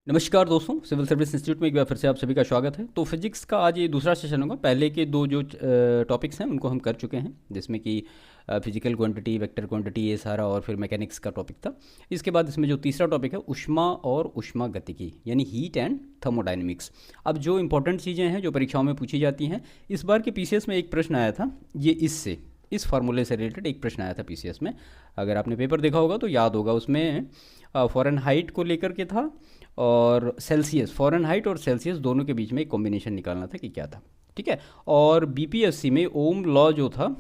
नमस्कार दोस्तों, civil service institute में एक बार फिर से आप सभी का स्वागत है। तो फिजिक्स का आज ये दूसरा सेशन होगा। पहले के दो जो टॉपिक्स हैं उनको हम कर चुके हैं, जिसमें कि फिजिकल क्वांटिटी, वेक्टर क्वांटिटी, ये सारा, और फिर मैकेनिक्स का टॉपिक था। इसके बाद इसमें जो तीसरा टॉपिक है ऊष्मा और ऊष्मागतिकी, यानी हीट एंड थर्मोडायनेमिक्स। अब जो इंपॉर्टेंट चीज़ें हैं जो परीक्षाओं में पूछी जाती हैं, इस बार के पीसीएस में एक प्रश्न आया था, ये इस फार्मूले से रिलेटेड एक प्रश्न आया था पीसीएस में। अगर आपने पेपर देखा होगा तो याद होगा, उसमें फ़ारेनहाइट को लेकर के था और सेल्सियस, फ़ारेनहाइट और सेल्सियस दोनों के बीच में एक कॉम्बिनेशन निकालना था कि क्या था। ठीक है। और बीपीएससी में ओम लॉ जो था,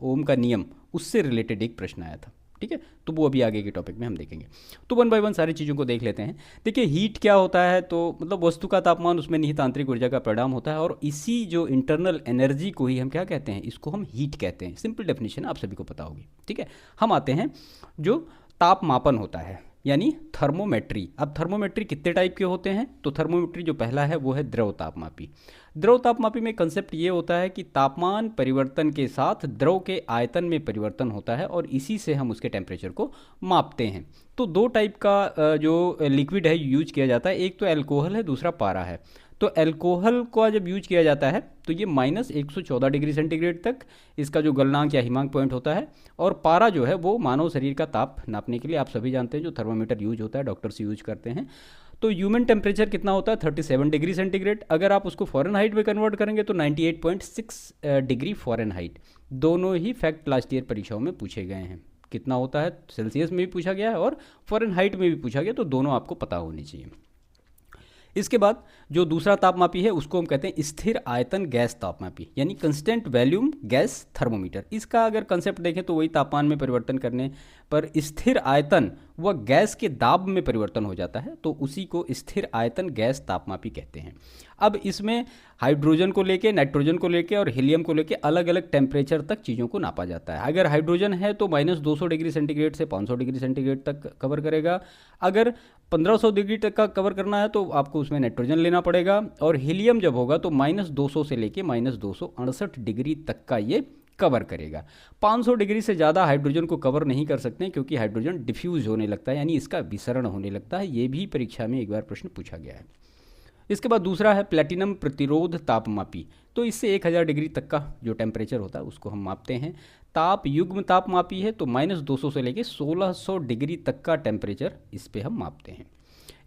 ओम का नियम, उससे रिलेटेड एक प्रश्न आया था। ठीक है, तो वो अभी आगे के टॉपिक में हम देखेंगे। तो वन बाय वन सारी चीज़ों को देख लेते हैं। देखिए, हीट क्या होता है, तो मतलब वस्तु का तापमान, उसमें निहित आंतरिक ऊर्जा का परिणाम होता है, और इसी जो इंटरनल एनर्जी को ही हम क्या कहते हैं, इसको हम हीट कहते हैं। सिंपल डेफिनेशन आप सभी को पता होगी। ठीक है, हम आते हैं जो तापमापन होता है, यानी थर्मोमेट्री। अब थर्मोमेट्री कितने टाइप के होते हैं, तो थर्मोमेट्री जो पहला है वो है द्रव तापमापी। द्रव तापमापी में कंसेप्ट ये होता है कि तापमान परिवर्तन के साथ द्रव के आयतन में परिवर्तन होता है, और इसी से हम उसके टेम्परेचर को मापते हैं। तो दो टाइप का जो लिक्विड है यूज किया जाता है, एक तो एल्कोहल है, दूसरा पारा है। तो एल्कोहल को जब यूज किया जाता है तो ये -114 डिग्री सेंटीग्रेड तक इसका जो गलनांक या हिमांक पॉइंट होता है, और पारा जो है वो मानव शरीर का ताप नापने के लिए, आप सभी जानते हैं, जो थर्मामीटर यूज होता है, डॉक्टर्स यूज करते हैं। तो ह्यूमन टेम्परेचर कितना होता है, 37 डिग्री सेंटीग्रेड। अगर आप उसको फ़ारेनहाइट में कन्वर्ट करेंगे तो 98.6 डिग्री फ़ारेनहाइट। दोनों ही फैक्ट लास्ट ईयर परीक्षाओं में पूछे गए हैं। कितना होता है, सेल्सियस में भी पूछा गया है और फ़ारेनहाइट में भी पूछा गया, तो दोनों आपको पता होनी चाहिए। इसके बाद जो दूसरा तापमापी है उसको हम कहते हैं स्थिर आयतन गैस तापमापी, यानी कंस्टेंट वैल्यूम गैस थर्मोमीटर। इसका अगर कंसेप्ट देखें तो वही तापमान में परिवर्तन करने पर स्थिर आयतन व गैस के दाब में परिवर्तन हो जाता है, तो उसी को स्थिर आयतन गैस तापमापी कहते हैं। अब इसमें हाइड्रोजन को लेके, नाइट्रोजन को लेके और हीलियम को लेके अलग अलग टेम्परेचर तक चीज़ों को नापा जाता है। अगर हाइड्रोजन है तो -200 डिग्री सेंटीग्रेड से 500 डिग्री सेंटीग्रेड तक कवर करेगा। अगर 1500 डिग्री तक का कवर करना है तो आपको उसमें नाइट्रोजन लेना पड़ेगा। और हीलियम जब होगा तो -200 से लेके -268 डिग्री तक का ये कवर करेगा। 500 डिग्री से ज़्यादा हाइड्रोजन को कवर नहीं कर सकते, क्योंकि हाइड्रोजन डिफ्यूज होने लगता है, यानी इसका विसरण होने लगता है। ये भी परीक्षा में एक बार प्रश्न पूछा गया है। इसके बाद दूसरा है प्लेटिनम प्रतिरोध तापमापी। तो इससे 1000 डिग्री तक का जो टेम्परेचर होता है उसको हम मापते हैं। ताप युग्म तापमापी है, तो -200 से लेके 1600 डिग्री तक का टेम्परेचर इस पे हम मापते हैं।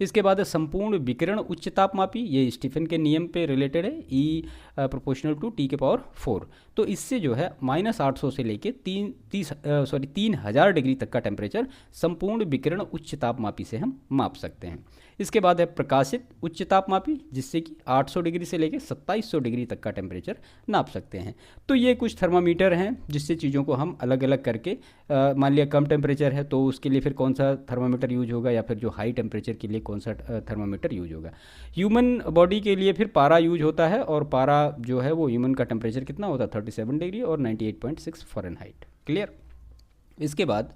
इसके बाद है संपूर्ण विकिरण उच्च तापमापी। ये स्टीफन के नियम पे रिलेटेड है, E प्रोपोर्शनल टू T⁴। तो इससे जो है -800 से लेके 3000 डिग्री तक का टेम्परेचर संपूर्ण विकिरण उच्च तापमापी से हम माप सकते हैं। इसके बाद है प्रकाशित उच्च तापमापी, जिससे कि 800 डिग्री से लेके 2700 डिग्री तक का टेम्परेचर नाप सकते हैं। तो ये कुछ थर्मामीटर हैं जिससे चीज़ों को हम अलग अलग करके, मान लिया कम टेम्परेचर है तो उसके लिए फिर कौन सा थर्मामीटर यूज होगा, या फिर जो हाई टेम्परेचर के लिए कौन सा थर्मामीटर यूज होगा। ह्यूमन बॉडी के लिए फिर पारा यूज होता है, और पारा जो है वो ह्यूमन का टेम्परेचर कितना होता है, 37 डिग्री और 98.6 फ़ारेनहाइट। क्लियर। इसके बाद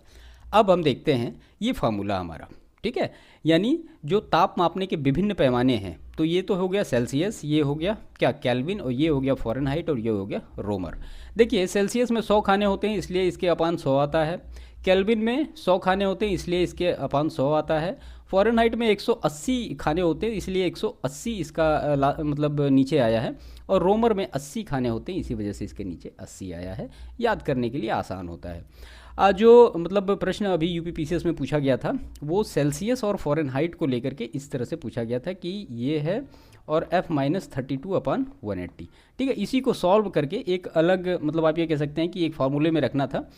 अब हम देखते हैं ये फार्मूला हमारा। ठीक है, यानी जो ताप मापने के विभिन्न पैमाने हैं, तो ये तो हो गया सेल्सियस, ये हो गया क्या केल्विन, और ये हो गया फ़ारेनहाइट, और ये हो गया रोमर। देखिए, सेल्सियस में 100 खाने होते हैं, इसलिए इसके अपान 100 आता है। केल्विन में 100 खाने होते हैं, इसलिए इसके अपान 100 आता है। फ़ारेनहाइट में 180 खाने होते हैं, इसलिए 180 इसका मतलब नीचे आया है। और रोमर में 80 खाने होते हैं, इसी वजह से इसके नीचे 80 आया है। याद करने के लिए आसान होता है। जो मतलब प्रश्न अभी यूपीपीसीएस में पूछा गया था, वो सेल्सियस और फ़ारेनहाइट को लेकर के इस तरह से पूछा गया था कि ये है और F-32/180। ठीक है, इसी को सॉल्व करके एक अलग, मतलब आप ये कह सकते हैं कि एक फार्मूले में रखना था।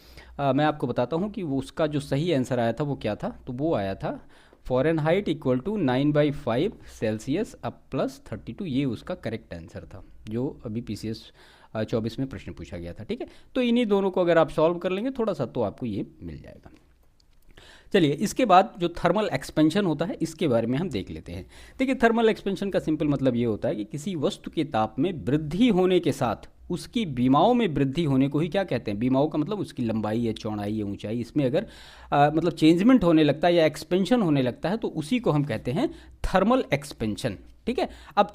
मैं आपको बताता हूँ कि वो उसका जो सही आंसर आया था वो क्या था। तो वो आया था फ़ारेनहाइट = 9/5 सेल्सियस अब +32। ये उसका करेक्ट आंसर था, जो अभी पीसीएस 24 में प्रश्न पूछा गया था। ठीक है, तो इन्हीं दोनों को अगर आप सॉल्व कर लेंगे थोड़ा सा, तो आपको ये मिल जाएगा। चलिए, इसके बाद जो थर्मल एक्सपेंशन होता है इसके बारे में हम देख लेते हैं। देखिए, थर्मल एक्सपेंशन का सिंपल मतलब ये होता है कि किसी वस्तु के ताप में वृद्धि होने के साथ उसकी बीमाओं में वृद्धि होने को ही क्या कहते हैं, बीमाओं का मतलब उसकी लंबाई या चौड़ाई या ऊंचाई, इसमें अगर मतलब चेंजमेंट होने लगता है या एक्सपेंशन होने लगता है तो उसी को हम कहते हैं थर्मल एक्सपेंशन। ठीक है। अब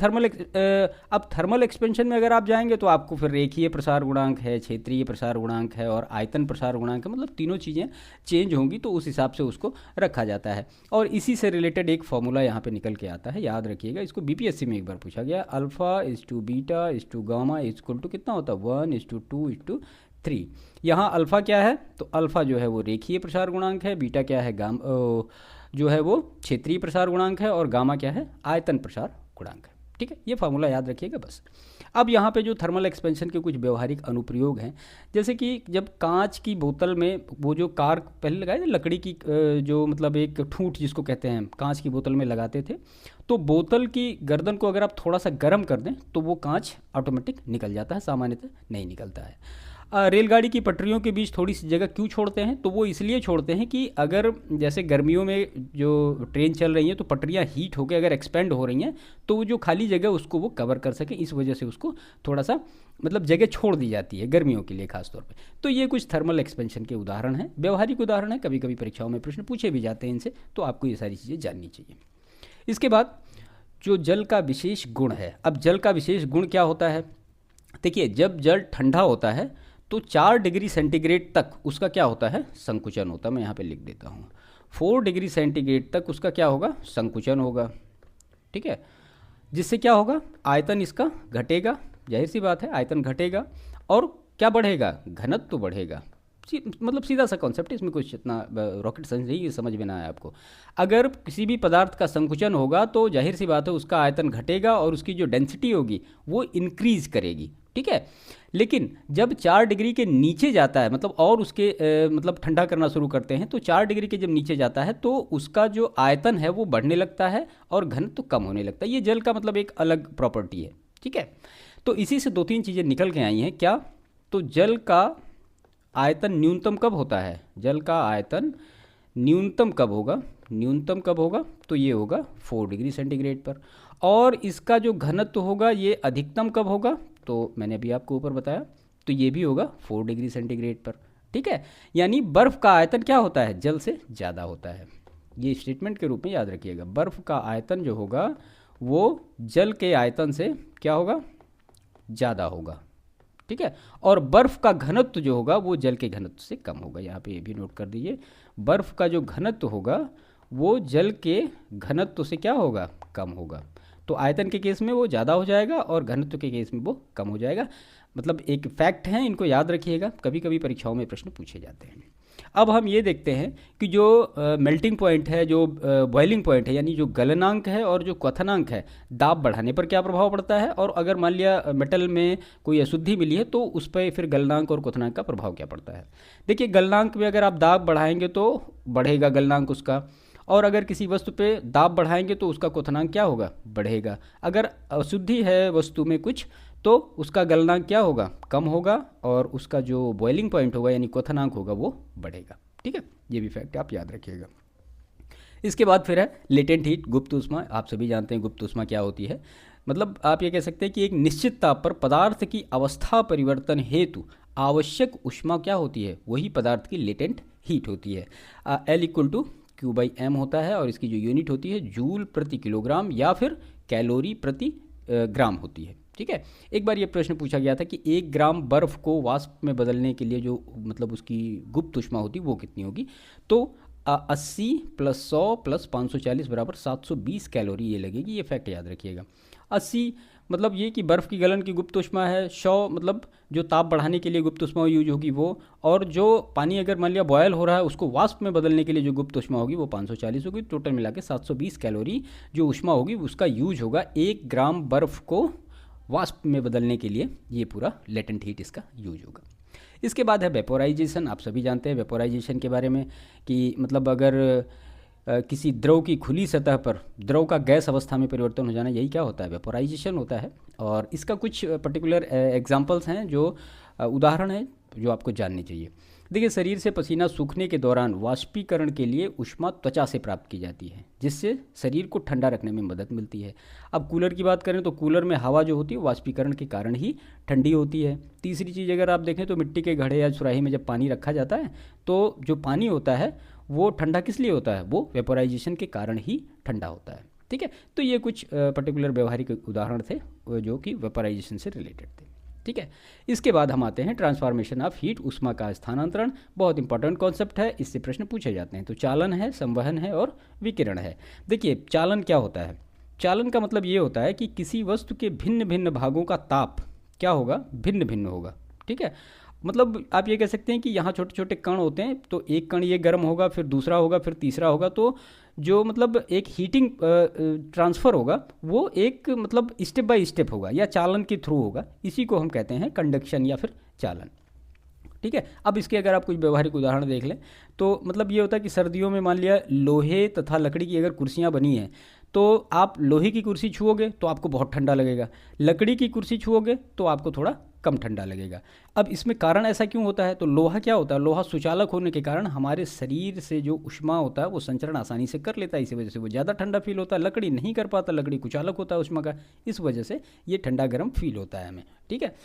थर्मल एक्सपेंशन में अगर आप जाएंगे तो आपको फिर रेखीय प्रसार गुणांक है, क्षेत्रीय प्रसार गुणांक है और आयतन प्रसार गुणांक है, मतलब तीनों चीज़ें चेंज होंगी तो उस हिसाब से उसको रखा जाता है। और इसी से रिलेटेड एक फॉर्मूला यहाँ पे निकल के आता है, याद रखिएगा, इसको बीपीएससी में एक बार पूछा गया, alpha is to beta is to gamma is equal to कितना होता है 1:2:3। यहाँ अल्फा क्या है, तो अल्फा जो है वो रेखीय प्रसार गुणांक है, बीटा क्या है जो है वो क्षेत्रीय प्रसार गुणांक है और गामा क्या है आयतन प्रसार गुणांक है। ठीक है, ये फार्मूला याद रखिएगा बस। अब यहाँ पे जो थर्मल एक्सपेंशन के कुछ व्यवहारिक अनुप्रयोग हैं, जैसे कि जब कांच की बोतल में वो जो कार्क पहले लगाए थे लकड़ी की जो मतलब एक ठूंठ जिसको कहते हैं कांच की बोतल में लगाते थे, तो बोतल की गर्दन को अगर आप थोड़ा सा गर्म कर दें तो वो कांच ऑटोमेटिक निकल जाता है, सामान्यतः नहीं निकलता है। रेलगाड़ी की पटरियों के बीच थोड़ी सी जगह क्यों छोड़ते हैं, तो वो इसलिए छोड़ते हैं कि अगर जैसे गर्मियों में जो ट्रेन चल रही है तो पटरियाँ हीट होकर अगर एक्सपेंड हो रही हैं तो वो जो खाली जगह उसको वो कवर कर सके, इस वजह से उसको थोड़ा सा मतलब जगह छोड़ दी जाती है गर्मियों के लिए खासतौर पे। तो ये कुछ थर्मल एक्सपेंशन के उदाहरण हैं, व्यवहारिक उदाहरण है, कभी कभी परीक्षाओं में प्रश्न पूछे भी जाते हैं इनसे, तो आपको ये सारी चीज़ें जाननी चाहिए। इसके बाद जो जल का विशेष गुण है, अब जल का विशेष गुण क्या होता है, देखिए जब जल ठंडा होता है तो 4 डिग्री सेंटीग्रेड तक उसका क्या होता है संकुचन होता है, मैं यहाँ पे लिख देता हूँ 4 डिग्री सेंटीग्रेड तक उसका क्या होगा संकुचन होगा। ठीक है, जिससे क्या होगा आयतन इसका घटेगा, जाहिर सी बात है आयतन घटेगा और क्या बढ़ेगा घनत्व तो बढ़ेगा। मतलब सीधा सा कॉन्सेप्ट है, इसमें कुछ इतना रॉकेट साइंस नहीं समझ में ना आया आपको। अगर किसी भी पदार्थ का संकुचन होगा तो जाहिर सी बात है उसका आयतन घटेगा और उसकी जो डेंसिटी होगी वो इंक्रीज करेगी। ठीक है, लेकिन जब 4 डिग्री के नीचे जाता है मतलब और उसके मतलब ठंडा करना शुरू करते हैं तो 4 डिग्री के जब नीचे जाता है तो उसका जो आयतन है वो बढ़ने लगता है और घनत्व तो कम होने लगता है। ये जल का मतलब एक अलग प्रॉपर्टी है। ठीक है, तो इसी से 2-3 चीज़ें निकल के आई हैं। क्या, तो जल का आयतन न्यूनतम कब होता है, जल का आयतन न्यूनतम कब होगा, न्यूनतम कब होगा, तो ये होगा 4 डिग्री सेंटीग्रेड पर। और इसका जो घनत्व होगा ये अधिकतम कब होगा, तो मैंने अभी आपको ऊपर बताया, तो ये भी होगा 4 डिग्री सेंटीग्रेड पर। ठीक है, यानी बर्फ़ का आयतन क्या होता है जल से ज़्यादा होता है। ये स्टेटमेंट के रूप में याद रखिएगा, बर्फ़ का आयतन जो होगा वो जल के आयतन से क्या होगा ज़्यादा होगा। ठीक है, और बर्फ़ का घनत्व जो होगा वो जल के घनत्व से कम होगा। यहाँ पे ये भी नोट कर दीजिए, बर्फ़ का जो घनत्व होगा वो जल के घनत्व से क्या होगा कम होगा। तो आयतन के केस में वो ज़्यादा हो जाएगा और घनत्व के केस में वो कम हो जाएगा। मतलब एक फैक्ट है, इनको याद रखिएगा, कभी कभी परीक्षाओं में प्रश्न पूछे जाते हैं। अब हम ये देखते हैं कि जो मेल्टिंग पॉइंट है, जो बॉइलिंग पॉइंट है, यानी जो गलनांक है और जो क्वथनांक है, दाब बढ़ाने पर क्या प्रभाव पड़ता है, और अगर मान लिया मेटल में कोई अशुद्धि मिली है तो उस पर फिर गलनांक और क्वथनांक का प्रभाव क्या पड़ता है। देखिए गलनांक में अगर आप दाब बढ़ाएंगे तो बढ़ेगा गलनांक उसका, और अगर किसी वस्तु पे दाब बढ़ाएंगे तो उसका क्वथनांक क्या होगा बढ़ेगा। अगर अशुद्धि है वस्तु में कुछ तो उसका गलनांक क्या होगा कम होगा और उसका जो बॉइलिंग पॉइंट होगा यानी क्वथनांक होगा वो बढ़ेगा। ठीक है, ये भी फैक्ट आप याद रखिएगा। इसके बाद फिर है लेटेंट हीट, गुप्त ऊष्मा। आप सभी जानते हैं गुप्त ऊष्मा क्या होती है। मतलब आप ये कह सकते हैं कि एक निश्चित ताप पर पदार्थ की अवस्था परिवर्तन हेतु आवश्यक ऊष्मा क्या होती है, वही पदार्थ की लेटेंट हीट होती है। L=Q/m होता है और इसकी जो यूनिट होती है जूल प्रति किलोग्राम या फिर कैलोरी प्रति ग्राम होती है। ठीक है, एक बार ये प्रश्न पूछा गया था कि 1 ग्राम बर्फ़ को वाष्प में बदलने के लिए जो मतलब उसकी गुप्त ऊष्मा होती वो कितनी होगी, तो 80 + 100 + 540 = 720 कैलोरी ये लगेगी। ये फैक्ट याद रखिएगा। 80 मतलब ये कि बर्फ़ की गलन की गुप्त ऊष्मा है, 100 मतलब जो ताप बढ़ाने के लिए गुप्त ऊष्मा यूज होगी वो, और जो पानी अगर मान लिया बॉयल हो रहा है उसको वाष्प में बदलने के लिए जो गुप्त ऊष्मा होगी वो 540 होगी। टोटल मिला के 720 कैलोरी जो ऊष्मा होगी उसका यूज होगा 1 ग्राम बर्फ़ को वाष्प में बदलने के लिए। ये पूरा लेटेंट हीट इसका यूज होगा। इसके बाद है वेपोराइजेशन। आप सभी जानते हैं वेपोराइजेशन के बारे में कि मतलब अगर किसी द्रव की खुली सतह पर द्रव का गैस अवस्था में परिवर्तन हो जाना, यही क्या होता है वेपोराइजेशन होता है। और इसका कुछ पर्टिकुलर एग्जांपल्स हैं जो उदाहरण हैं जो आपको जानने चाहिए। देखिए, शरीर से पसीना सूखने के दौरान वाष्पीकरण के लिए ऊष्मा त्वचा से प्राप्त की जाती है, जिससे शरीर को ठंडा रखने में मदद मिलती है। अब कूलर की बात करें तो कूलर में हवा जो होती है वाष्पीकरण के कारण ही ठंडी होती है। तीसरी चीज़ अगर आप देखें तो मिट्टी के घड़े या सुराही में जब पानी रखा जाता है तो जो पानी होता है वो ठंडा किस लिए होता है, वो वेपोराइजेशन के कारण ही ठंडा होता है। ठीक है, तो ये कुछ पर्टिकुलर व्यवहारिक उदाहरण थे जो कि वेपोराइजेशन से रिलेटेड थे। ठीक है, इसके बाद हम आते हैं ट्रांसफॉर्मेशन ऑफ हीट, ऊष्मा का स्थानांतरण। बहुत इंपॉर्टेंट कॉन्सेप्ट है, इससे प्रश्न पूछे जाते हैं। तो चालन है, संवहन है और विकिरण है। देखिए, चालन क्या होता है? चालन का मतलब ये होता है कि किसी वस्तु के भिन्न भिन्न भागों का ताप क्या होगा, भिन्न भिन्न होगा। ठीक है, मतलब आप ये कह सकते हैं कि यहाँ छोटे छोटे कण होते हैं, तो एक कण ये गर्म होगा, फिर दूसरा होगा, फिर तीसरा होगा, तो जो मतलब एक हीटिंग ट्रांसफ़र होगा वो एक मतलब स्टेप बाय स्टेप होगा या चालन के थ्रू होगा। इसी को हम कहते हैं कंडक्शन या फिर चालन। ठीक है, अब इसके अगर आप कुछ व्यवहारिक उदाहरण देख लें तो मतलब ये होता है कि सर्दियों में मान लिया लोहे तथा लकड़ी की अगर कुर्सियाँ बनी हैं तो आप लोहे की कुर्सी छुओगे तो आपको बहुत ठंडा लगेगा, लकड़ी की कुर्सी छुओगे तो आपको थोड़ा कम ठंडा लगेगा। अब इसमें कारण ऐसा क्यों होता है? तो लोहा क्या होता है, लोहा सुचालक होने के कारण हमारे शरीर से जो ऊष्मा होता है वो संचरण आसानी से कर लेता है, इसी वजह से वो ज़्यादा ठंडा फील होता है। लकड़ी नहीं कर पाता, लकड़ी कुचालक होता है ऊष्मा का, इस वजह से ये ठंडा गर्म फील होता है हमें। ठीक है,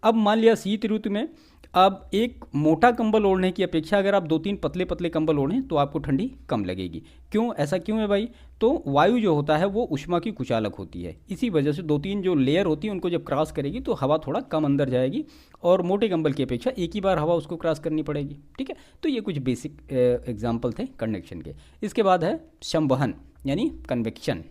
अब मान लिया शीत ऋतु में अब एक मोटा कंबल ओढ़ने की अपेक्षा अगर आप 2-3 पतले पतले कंबल ओढ़ें तो आपको ठंडी कम लगेगी। क्यों, ऐसा क्यों है भाई? तो वायु जो होता है वो ऊष्मा की कुचालक होती है, इसी वजह से 2-3 जो लेयर होती है उनको जब क्रॉस करेगी तो हवा थोड़ा कम अंदर जाएगी और मोटे कंबल की अपेक्षा एक ही बार हवा उसको क्रॉस करनी पड़ेगी। ठीक है, तो ये कुछ बेसिक एग्जाम्पल थे कंडक्शन के। इसके बाद है संवहन यानी कन्वेक्शन।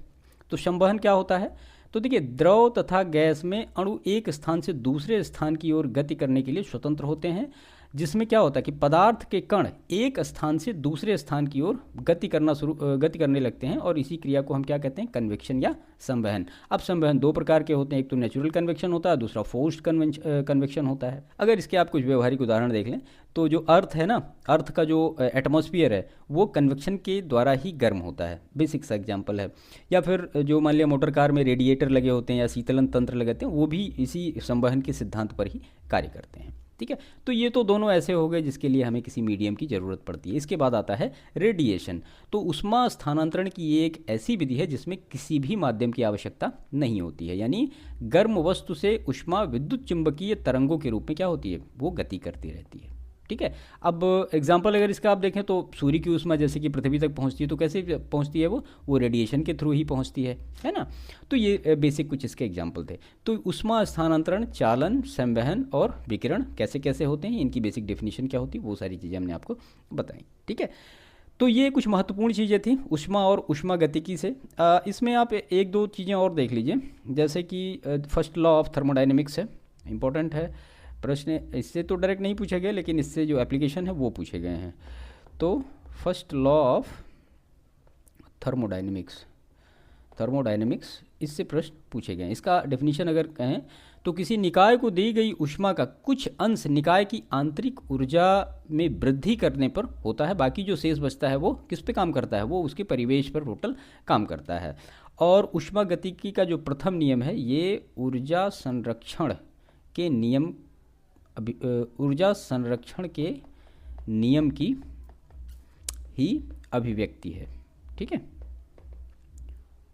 तो संवहन क्या होता है? तो देखिए, द्रव तथा गैस में अणु एक स्थान से दूसरे स्थान की ओर गति करने के लिए स्वतंत्र होते हैं, जिसमें क्या होता है कि पदार्थ के कण एक स्थान से दूसरे स्थान की ओर गति करने लगते हैं और इसी क्रिया को हम क्या कहते हैं, कन्वेक्शन या संवहन। अब संवहन दो प्रकार के होते हैं, एक तो नेचुरल कन्वेक्शन होता है, दूसरा फोर्स्ड कन्वेक्शन होता है। अगर इसके आप कुछ व्यवहारिक उदाहरण देख लें तो जो अर्थ है ना, अर्थ का जो एटमॉस्फेयर है वो कन्वेक्शन के द्वारा ही गर्म होता है, बेसिक सा एग्जाम्पल है। या फिर जो मान लिया मोटर कार में रेडिएटर लगे होते हैं या शीतलन तंत्र लगाते हैं, वो भी इसी संवहन के सिद्धांत पर ही कार्य करते हैं। ठीक है, तो ये तो दोनों ऐसे हो गए जिसके लिए हमें किसी मीडियम की ज़रूरत पड़ती है। इसके बाद आता है रेडिएशन। तो ऊष्मा स्थानांतरण की एक ऐसी विधि है जिसमें किसी भी माध्यम की आवश्यकता नहीं होती है, यानी गर्म वस्तु से ऊष्मा विद्युत चुंबकीय तरंगों के रूप में क्या होती है, वो गति करती रहती है। ठीक है, अब एग्जाम्पल अगर इसका आप देखें तो सूर्य की ऊष्मा जैसे कि पृथ्वी तक पहुंचती है तो कैसे पहुंचती है, वो रेडिएशन के थ्रू ही पहुंचती है ना। तो ये बेसिक कुछ इसके एग्जाम्पल थे। तो ऊष्मा स्थानांतरण, चालन, संवहन और विकिरण कैसे कैसे होते हैं, इनकी बेसिक डेफिनेशन क्या होती है, वो सारी चीज़ें हमने आपको बताई। ठीक है, तो ये कुछ महत्वपूर्ण चीज़ें थी ऊष्मा और ऊष्मा गतिकी से। इसमें आप एक दो चीज़ें और देख लीजिए, जैसे कि फर्स्ट लॉ ऑफ थर्मोडाइनमिक्स है, इंपॉर्टेंट है प्रश्न। इससे तो डायरेक्ट नहीं पूछा गया लेकिन इससे जो एप्लीकेशन है वो पूछे गए हैं। तो फर्स्ट लॉ ऑफ थर्मोडाइनमिक्स इससे प्रश्न पूछे गए हैं। इसका डेफिनेशन अगर कहें तो किसी निकाय को दी गई ऊष्मा का कुछ अंश निकाय की आंतरिक ऊर्जा में वृद्धि करने पर होता है, बाकी जो शेष बचता है वो किस पे काम करता है, वो उसके परिवेश पर टोटल काम करता है। और ऊष्मा गतिकी का जो प्रथम नियम है ये ऊर्जा संरक्षण के नियम की ही अभिव्यक्ति है। ठीक है,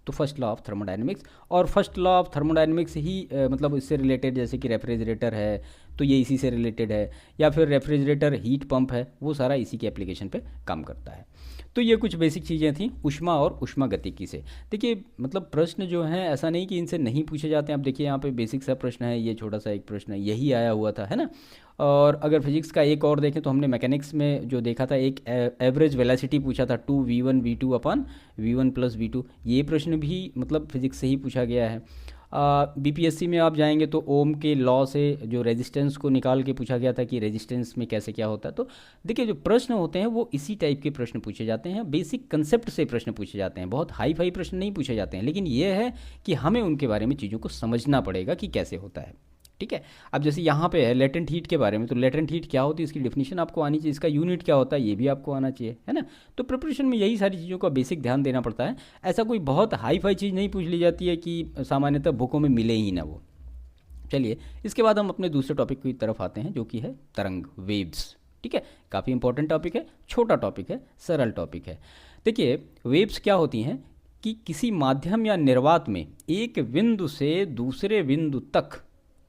तो फर्स्ट लॉ ऑफ थर्मोडायनेमिक्स, और फर्स्ट लॉ ऑफ थर्मोडायनेमिक्स ही मतलब इससे रिलेटेड जैसे कि रेफ्रिजरेटर है तो ये इसी से रिलेटेड है, या फिर रेफ्रिजरेटर हीट पंप है, वो सारा इसी के एप्लीकेशन पे काम करता है। तो ये कुछ बेसिक चीज़ें थी ऊष्मा और ऊष्मा गतिकी से। देखिए मतलब प्रश्न जो हैं ऐसा नहीं कि इनसे नहीं पूछे जाते हैं। आप देखिए यहाँ पे बेसिक सा प्रश्न है, ये छोटा सा एक प्रश्न है, यही आया हुआ था, है ना। और अगर फिजिक्स का एक और देखें तो हमने मैकेनिक्स में जो देखा था एक एवरेज वेलोसिटी पूछा था 2v1v2 upon v1 plus v2, ये प्रश्न भी मतलब फिजिक्स से ही पूछा गया है। बीपीएससी में आप जाएंगे तो ओम के लॉ से जो रेजिस्टेंस को निकाल के पूछा गया था कि रेजिस्टेंस में कैसे क्या होता है। तो देखिए जो प्रश्न होते हैं वो इसी टाइप के प्रश्न पूछे जाते हैं, बेसिक कंसेप्ट से प्रश्न पूछे जाते हैं, बहुत हाई फाई प्रश्न नहीं पूछे जाते हैं। लेकिन ये है कि हमें उनके बारे में चीज़ों को समझना पड़ेगा कि कैसे होता है। ठीक है, अब जैसे यहाँ पे है लेटेंट हीट के बारे में, तो लेटेंट हीट क्या होती है इसकी डेफिनेशन आपको आनी चाहिए, इसका यूनिट क्या होता है ये भी आपको आना चाहिए, है ना। तो प्रिपरेशन में यही सारी चीज़ों का बेसिक ध्यान देना पड़ता है। ऐसा कोई बहुत हाई फाई चीज़ नहीं पूछ ली जाती है कि सामान्यतः बुकों में मिले ही ना वो। चलिए इसके बाद हम अपने दूसरे टॉपिक की तरफ आते हैं जो कि है तरंग, वेव्स। ठीक ठीक है, काफ़ी इंपॉर्टेंट टॉपिक है, छोटा टॉपिक है, सरल टॉपिक है। देखिए वेव्स क्या होती हैं कि किसी माध्यम या निर्वात में एक बिंदु से दूसरे बिंदु तक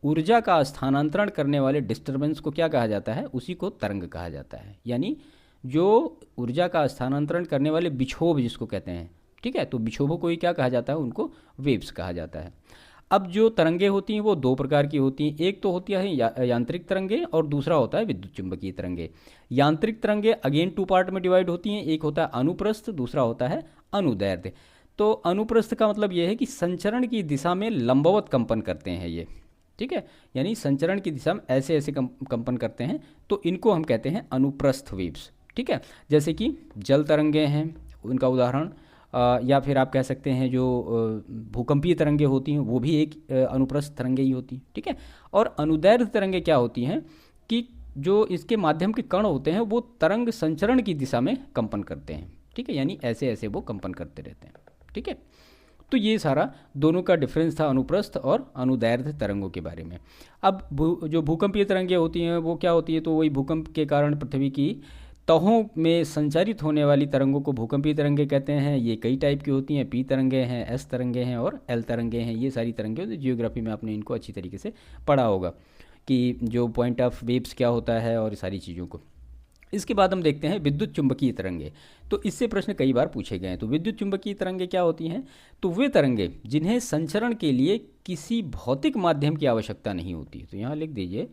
ऊर्जा का स्थानांतरण करने वाले डिस्टरबेंस को क्या कहा जाता है, उसी को तरंग कहा जाता है। यानी जो ऊर्जा का स्थानांतरण करने वाले विक्षोभ जिसको कहते हैं, ठीक है, तो विक्षोभों को ही क्या कहा जाता है, उनको वेव्स कहा जाता है। अब जो तरंगे होती हैं वो दो प्रकार की होती हैं, एक तो होती है यांत्रिक तरंगे और दूसरा होता है विद्युत चुंबकीय तरंगे। यांत्रिक तरंगे अगेन टू पार्ट में डिवाइड होती हैं, एक होता है अनुप्रस्थ, दूसरा होता है अनुदैर्ध्य। तो अनुप्रस्थ का मतलब ये है कि संचरण की दिशा में लंबवत कंपन करते हैं ये, ठीक है, यानी संचरण की दिशा में ऐसे ऐसे कंपन करते हैं, तो इनको हम कहते हैं अनुप्रस्थ वेव्स, ठीक है। जैसे कि जल तरंगे हैं उनका उदाहरण, या फिर आप कह सकते हैं जो भूकंपीय तरंगे होती हैं वो भी एक अनुप्रस्थ तरंगे ही होती हैं, ठीक है। और अनुदैर्ध्य तरंगे क्या होती हैं कि जो इसके माध्यम के कण होते हैं वो तरंग संचरण की दिशा में कंपन करते हैं, ठीक है, यानी ऐसे ऐसे वो कंपन करते रहते हैं, ठीक है। तो ये सारा दोनों का डिफरेंस था अनुप्रस्थ और अनुदैर्ध्य तरंगों के बारे में। अब जो भूकंपीय तरंगें होती हैं वो क्या होती है, तो वही भूकंप के कारण पृथ्वी की तहों में संचारित होने वाली तरंगों को भूकंपीय तरंगे कहते हैं। ये कई टाइप की होती हैं, पी तरंगे हैं, एस तरंगे हैं और एल तरंगे हैं। ये सारी तरंगे होती हैं, जियोग्राफी में आपने इनको अच्छी तरीके से पढ़ा होगा कि जो पॉइंट ऑफ वेव्स क्या होता है और सारी चीज़ों को। इसके बाद हम देखते हैं विद्युत चुंबकीय तरंगे। तो इससे प्रश्न कई बार पूछे गए हैं। तो विद्युत चुंबकीय तरंगे क्या होती हैं, तो वे तरंगे जिन्हें संचरण के लिए किसी भौतिक माध्यम की आवश्यकता नहीं होती। तो यहाँ लिख दीजिए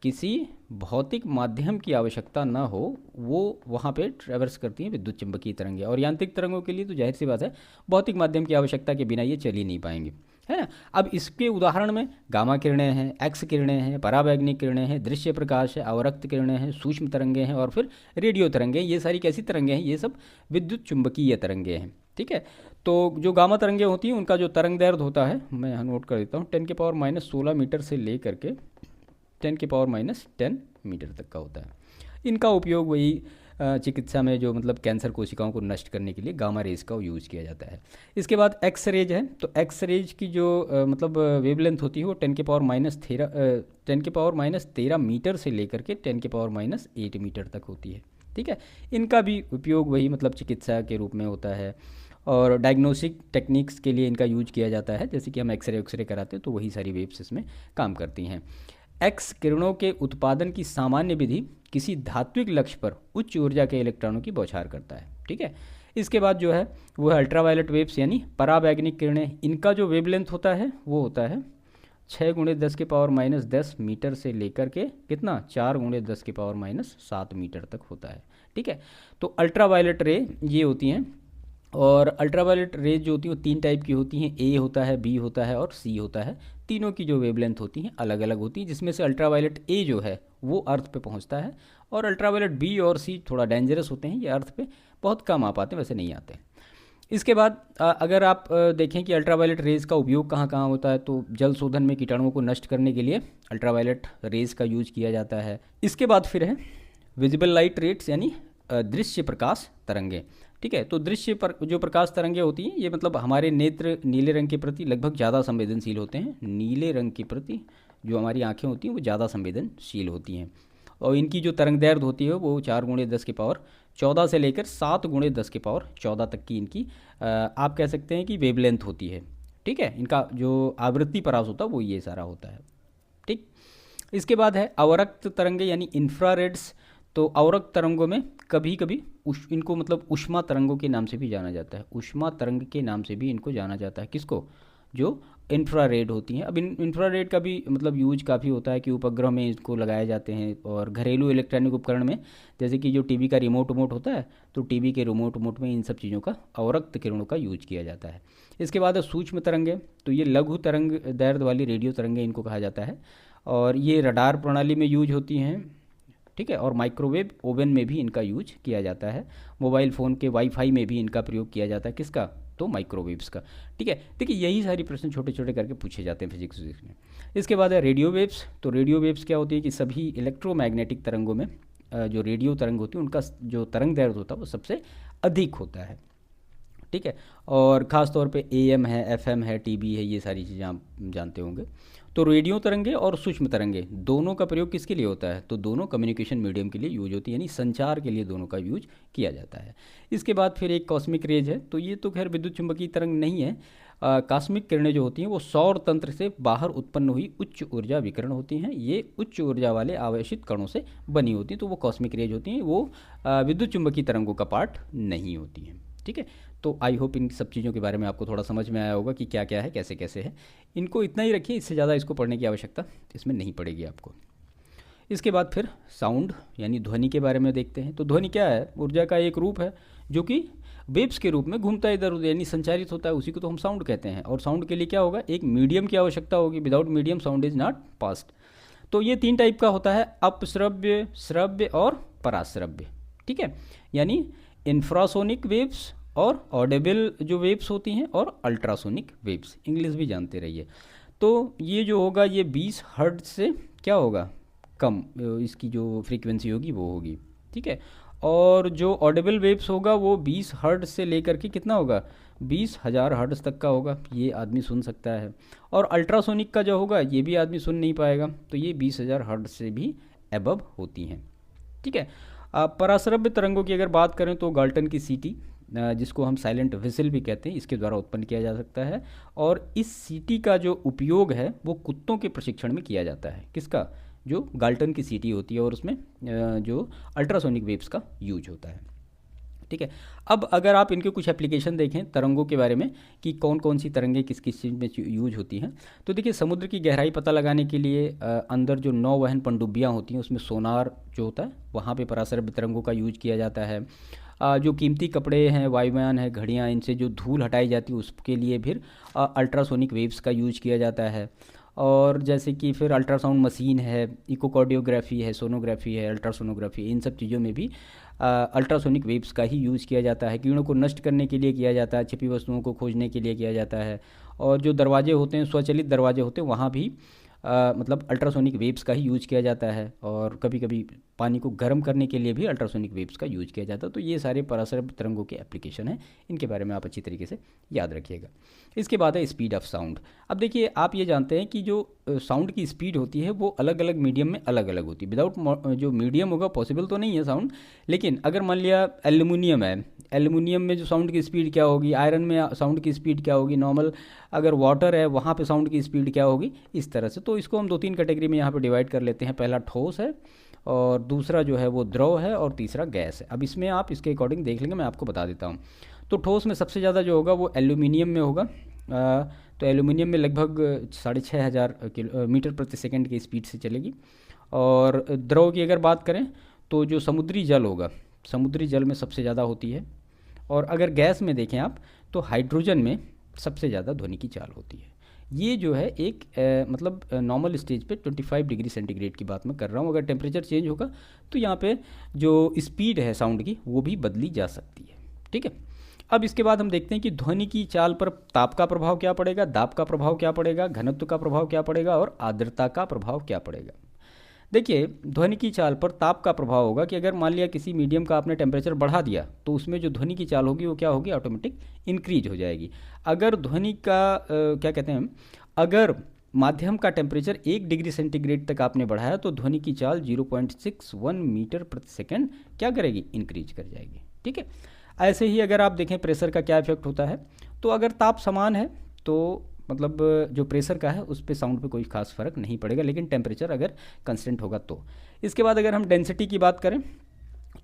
किसी भौतिक माध्यम की आवश्यकता ना हो, वो वहाँ पे ट्रैवर्स करती हैं विद्युत चुंबकीय तरंगे। और यांत्रिक तरंगों के लिए तो जाहिर सी बात है भौतिक माध्यम की आवश्यकता के बिना ये चल ही नहीं पाएंगे, है ना। अब इसके उदाहरण में गामा किरणें हैं, एक्स किरणें हैं, पराबैंगनी किरणें हैं, दृश्य प्रकाश है, अवरक्त किरणें हैं, सूक्ष्म तरंगे हैं और फिर रेडियो तरंगे। ये सारी कैसी तरंगे हैं, ये सब विद्युत चुंबकीय तरंगे हैं, ठीक है। तो जो गामा तरंगे होती हैं उनका जो तरंग दैर्ध्य होता है, मैं यहाँ नोट कर देता हूँ, 10⁻16 मीटर से ले करके 10⁻10 मीटर तक का होता है। इनका उपयोग वही चिकित्सा में जो मतलब कैंसर कोशिकाओं को नष्ट करने के लिए गामा रेज का यूज़ किया जाता है। इसके बाद एक्स रेज है। तो एक्स रेज की जो मतलब वेवलेंथ होती है वो 10⁻13 मीटर से लेकर के 10⁻8 मीटर तक होती है, ठीक है। इनका भी उपयोग वही मतलब चिकित्सा के रूप में होता है और डायग्नोस्टिक टेक्निक्स के लिए इनका यूज किया जाता है। जैसे कि हम एक्सरे कराते हैं तो वही सारी वेव्स इसमें काम करती हैं। एक्स किरणों के उत्पादन की सामान्य विधि किसी धात्विक लक्ष्य पर उच्च ऊर्जा के इलेक्ट्रॉनों की बौछार करता है, ठीक है। इसके बाद जो है वो है अल्ट्रावायलेट वेव्स यानी पराबैंगनी किरणें। इनका जो वेवलेंथ होता है वो होता है 6×10⁻10 मीटर से लेकर के कितना 4×10⁻7 मीटर तक होता है, ठीक है। तो अल्ट्रावायलेट रे ये होती हैं। और अल्ट्रावायलेट रेज जो होती हैं वो 3 टाइप की होती हैं, ए होता है, बी होता है और सी होता है। तीनों की जो वेवलेंथ होती हैं अलग अलग होती हैं, जिसमें से अल्ट्रावायलेट ए जो है वो अर्थ पे पहुंचता है और अल्ट्रावायलेट बी और सी थोड़ा डेंजरस होते हैं, ये अर्थ पे बहुत कम आ पाते हैं, वैसे नहीं आते हैं। इसके बाद अगर आप देखें कि अल्ट्रावायलेट रेज का उपयोग कहाँ कहाँ होता है, तो जल शोधन में कीटाणुओं को नष्ट करने के लिए अल्ट्रावायलेट रेज का यूज किया जाता है। इसके बाद फिर है विजिबल लाइट रेट्स यानी दृश्य प्रकाश तरंगे, ठीक है। तो दृश्य पर जो प्रकाश तरंगे होती हैं ये मतलब हमारे नेत्र नीले रंग के प्रति लगभग ज़्यादा संवेदनशील होते हैं। नीले रंग के प्रति जो हमारी आंखें होती हैं वो ज़्यादा संवेदनशील होती हैं और इनकी जो तरंग दैर्ध्य होती है वो 4×10⁻14 से लेकर 7×10⁻14 तक की इनकी आप कह सकते हैं कि वेवलेंथ होती है, ठीक है। इनका जो आवृत्ति परास होता है वो ये सारा होता है, ठीक। इसके बाद है अवरक्त तरंगे यानी इंफ्रारेड्स। तो अवरक्त तरंगों में कभी कभी इनको मतलब ऊष्मा तरंगों के नाम से भी जाना जाता है। ऊष्मा तरंग के नाम से भी इनको जाना जाता है, किसको, जो इंफ्रारेड होती हैं। अब इंफ्रारेड का भी मतलब यूज काफ़ी होता है कि उपग्रह में इसको लगाए जाते हैं और घरेलू इलेक्ट्रॉनिक उपकरण में, जैसे कि जो टीवी का रिमोट होता है तो टीवी के रिमोट में इन सब चीज़ों का अवरक्त किरणों का यूज किया जाता है। इसके बाद सूक्ष्म तरंगे। तो ये लघु तरंग दैर्ध्य वाली रेडियो तरंगे इनको कहा जाता है और ये रडार प्रणाली में यूज होती हैं, ठीक है। और माइक्रोवेव ओवन में भी इनका यूज किया जाता है। मोबाइल फ़ोन के वाईफाई में भी इनका प्रयोग किया जाता है, किसका, तो माइक्रोवेव्स का, ठीक है। देखिए यही सारी प्रश्न छोटे छोटे करके पूछे जाते हैं फिजिक्स में। इसके बाद है रेडियो वेव्स। तो रेडियो वेव्स क्या होती है कि सभी इलेक्ट्रोमैग्नेटिक तरंगों में जो रेडियो तरंग होती है उनका जो तरंग दैर्ध्य होता है वो सबसे अधिक होता है, ठीक है। और ख़ास तौर पे AM है, FM है, TB है, ये सारी चीज़ें आप जानते होंगे। तो रेडियो तरंगे और सूक्ष्म तरंगे दोनों का प्रयोग किसके लिए होता है? तो दोनों कम्युनिकेशन मीडियम के लिए यूज होती है, यानी संचार के लिए दोनों का यूज किया जाता है। इसके बाद फिर एक कॉस्मिक रेज है, तो ये तो खैर विद्युत चुंबकीय तरंग नहीं है। कॉस्मिक किरणें जो होती हैं वो सौर तंत्र से बाहर उत्पन्न हुई उच्च ऊर्जा विकिरण होती हैं। ये उच्च ऊर्जा वाले आवेशित कणों से बनी होती हैं, तो वो कॉस्मिक रेज होती हैं, वो विद्युत चुंबकीय तरंगों का पार्ट नहीं होती हैं। ठीक है, तो आई होप इन सब चीज़ों के बारे में आपको थोड़ा समझ में आया होगा कि क्या क्या है, कैसे कैसे है। इनको इतना ही रखिए, इससे ज़्यादा इसको पढ़ने की आवश्यकता इसमें नहीं पड़ेगी आपको। इसके बाद फिर साउंड यानी ध्वनि के बारे में देखते हैं। तो ध्वनि क्या है? ऊर्जा का एक रूप है जो कि वेव्स के रूप में घूमता है इधर उधर, यानी संचारित होता है, उसी को तो हम साउंड कहते हैं। और साउंड के लिए क्या होगा? एक मीडियम की आवश्यकता होगी। Without medium sound is not past. तो ये 3 टाइप का होता है, अपश्रव्य, श्रव्य और पराश्रव्य। ठीक है, यानी इंफ्रासोनिक वेव्स और ऑडिबल जो वेव्स होती हैं और अल्ट्रासोनिक वेव्स। इंग्लिश भी जानते रहिए। तो ये जो होगा ये 20 हर्ट्ज से क्या होगा? कम, इसकी जो फ्रीक्वेंसी होगी वो होगी। ठीक है, और जो ऑडिबल वेव्स होगा वो 20 हर्ट्ज से लेकर के कितना होगा? 20,000 हर्ट्ज तक का होगा, ये आदमी सुन सकता है। और अल्ट्रासोनिक का जो होगा ये भी आदमी सुन नहीं पाएगा, तो ये 20,000 हर्ट्ज से भी एबव होती हैं। ठीक है, पराश्रव्य तरंगों की अगर बात करें तो गाल्टन की सीटी, जिसको हम साइलेंट विसिल भी कहते हैं, इसके द्वारा उत्पन्न किया जा सकता है। और इस सीटी का जो उपयोग है वो कुत्तों के प्रशिक्षण में किया जाता है। किसका? जो गाल्टन की सीटी होती है, और उसमें जो अल्ट्रासोनिक वेव्स का यूज होता है। ठीक है, अब अगर आप इनके कुछ एप्लीकेशन देखें तरंगों के बारे में कि कौन कौन सी तरंगें किस किस चीज़ में यूज होती हैं, तो देखिए समुद्र की गहराई पता लगाने के लिए अंदर जो नौवहन पनडुब्बियाँ होती हैं उसमें सोनार जो होता है वहाँ पे पराश्रव्य तरंगों का यूज किया जाता है। जो कीमती कपड़े हैं, वायुयान है, घड़ियाँ, इनसे जो धूल हटाई जाती है उसके लिए फिर अल्ट्रासोनिक वेव्स का यूज किया जाता है। और जैसे कि फिर अल्ट्रासाउंड मशीन है, इकोकार्डियोग्राफी है, सोनोग्राफी है, अल्ट्रासोनोग्राफी, इन सब चीज़ों में भी अल्ट्रासोनिक वेव्स का ही यूज़ किया जाता है। कीड़ों को नष्ट करने के लिए किया जाता है, छिपी वस्तुओं को खोजने के लिए किया जाता है। और जो दरवाजे होते हैं, स्वचालित दरवाजे होते हैं, वहाँ भी मतलब अल्ट्रासोनिक वेव्स का ही यूज किया जाता है। और कभी कभी पानी को गर्म करने के लिए भी अल्ट्रासोनिक वेव्स का यूज किया जाता है। तो ये सारे पराश्रव्य तरंगों के एप्लीकेशन हैं, इनके बारे में आप अच्छी तरीके से याद रखिएगा। इसके बाद है स्पीड ऑफ साउंड। अब देखिए आप ये जानते हैं कि जो साउंड की स्पीड होती है वो अलग अलग मीडियम में अलग अलग होती है। विदाउट जो मीडियम होगा पॉसिबल तो नहीं है साउंड, लेकिन अगर मान लिया एल्यूमिनियम है, एल्यूमिनियम में जो साउंड की स्पीड क्या होगी, आयरन में साउंड की स्पीड क्या होगी, नॉर्मल अगर वाटर है वहाँ पे साउंड की स्पीड क्या होगी, इस तरह से। तो इसको हम 2-3 कैटेगरी में यहाँ पे डिवाइड कर लेते हैं। पहला ठोस है, और दूसरा जो है वो द्रव है, और तीसरा गैस है। अब इसमें आप इसके अकॉर्डिंग देख लेंगे, मैं आपको बता देता हूँ। तो ठोस में सबसे ज़्यादा जो होगा वो एल्यूमिनियम में होगा। तो एल्यूमिनियम में लगभग 6,500 मीटर प्रति सेकंड की स्पीड से चलेगी। और द्रव की अगर बात करें तो जो समुद्री जल होगा, समुद्री जल में सबसे ज़्यादा होती है। और अगर गैस में देखें आप तो हाइड्रोजन में सबसे ज़्यादा ध्वनि की चाल होती है। ये जो है एक मतलब नॉर्मल स्टेज पे 25 डिग्री सेंटीग्रेड की बात मैं कर रहा हूँ। अगर टेम्परेचर चेंज होगा तो यहाँ पे जो स्पीड है साउंड की वो भी बदली जा सकती है। ठीक है, अब इसके बाद हम देखते हैं कि ध्वनि की चाल पर ताप का प्रभाव क्या पड़ेगा, दाब का प्रभाव क्या पड़ेगा, घनत्व का प्रभाव क्या पड़ेगा, और आर्द्रता का प्रभाव क्या पड़ेगा। देखिए ध्वनि की चाल पर ताप का प्रभाव होगा कि अगर मान लिया किसी मीडियम का आपने टेम्परेचर बढ़ा दिया तो उसमें जो ध्वनि की चाल होगी वो क्या होगी, ऑटोमेटिक इंक्रीज हो जाएगी। अगर ध्वनि का क्या कहते हैं, अगर माध्यम का टेम्परेचर 1 डिग्री सेंटीग्रेड तक आपने बढ़ाया तो ध्वनि की चाल 0.61 मीटर प्रति सेकंड क्या करेगी, इंक्रीज कर जाएगी। ठीक है, ऐसे ही अगर आप देखें प्रेशर का क्या इफेक्ट होता है, तो अगर ताप समान है तो मतलब जो प्रेशर का है उस पर साउंड पे कोई खास फर्क नहीं पड़ेगा, लेकिन टेम्परेचर अगर कंस्टेंट होगा तो। इसके बाद अगर हम डेंसिटी की बात करें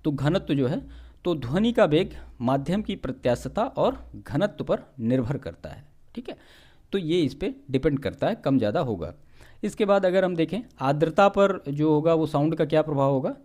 तो घनत्व जो है, तो ध्वनि का वेग माध्यम की प्रत्यास्थता और घनत्व पर निर्भर करता है। ठीक है, तो ये इस पर डिपेंड करता है, कम ज़्यादा होगा। इसके बाद अगर हम देखें आर्द्रता पर जो होगा वो साउंड का क्या प्रभाव होगा,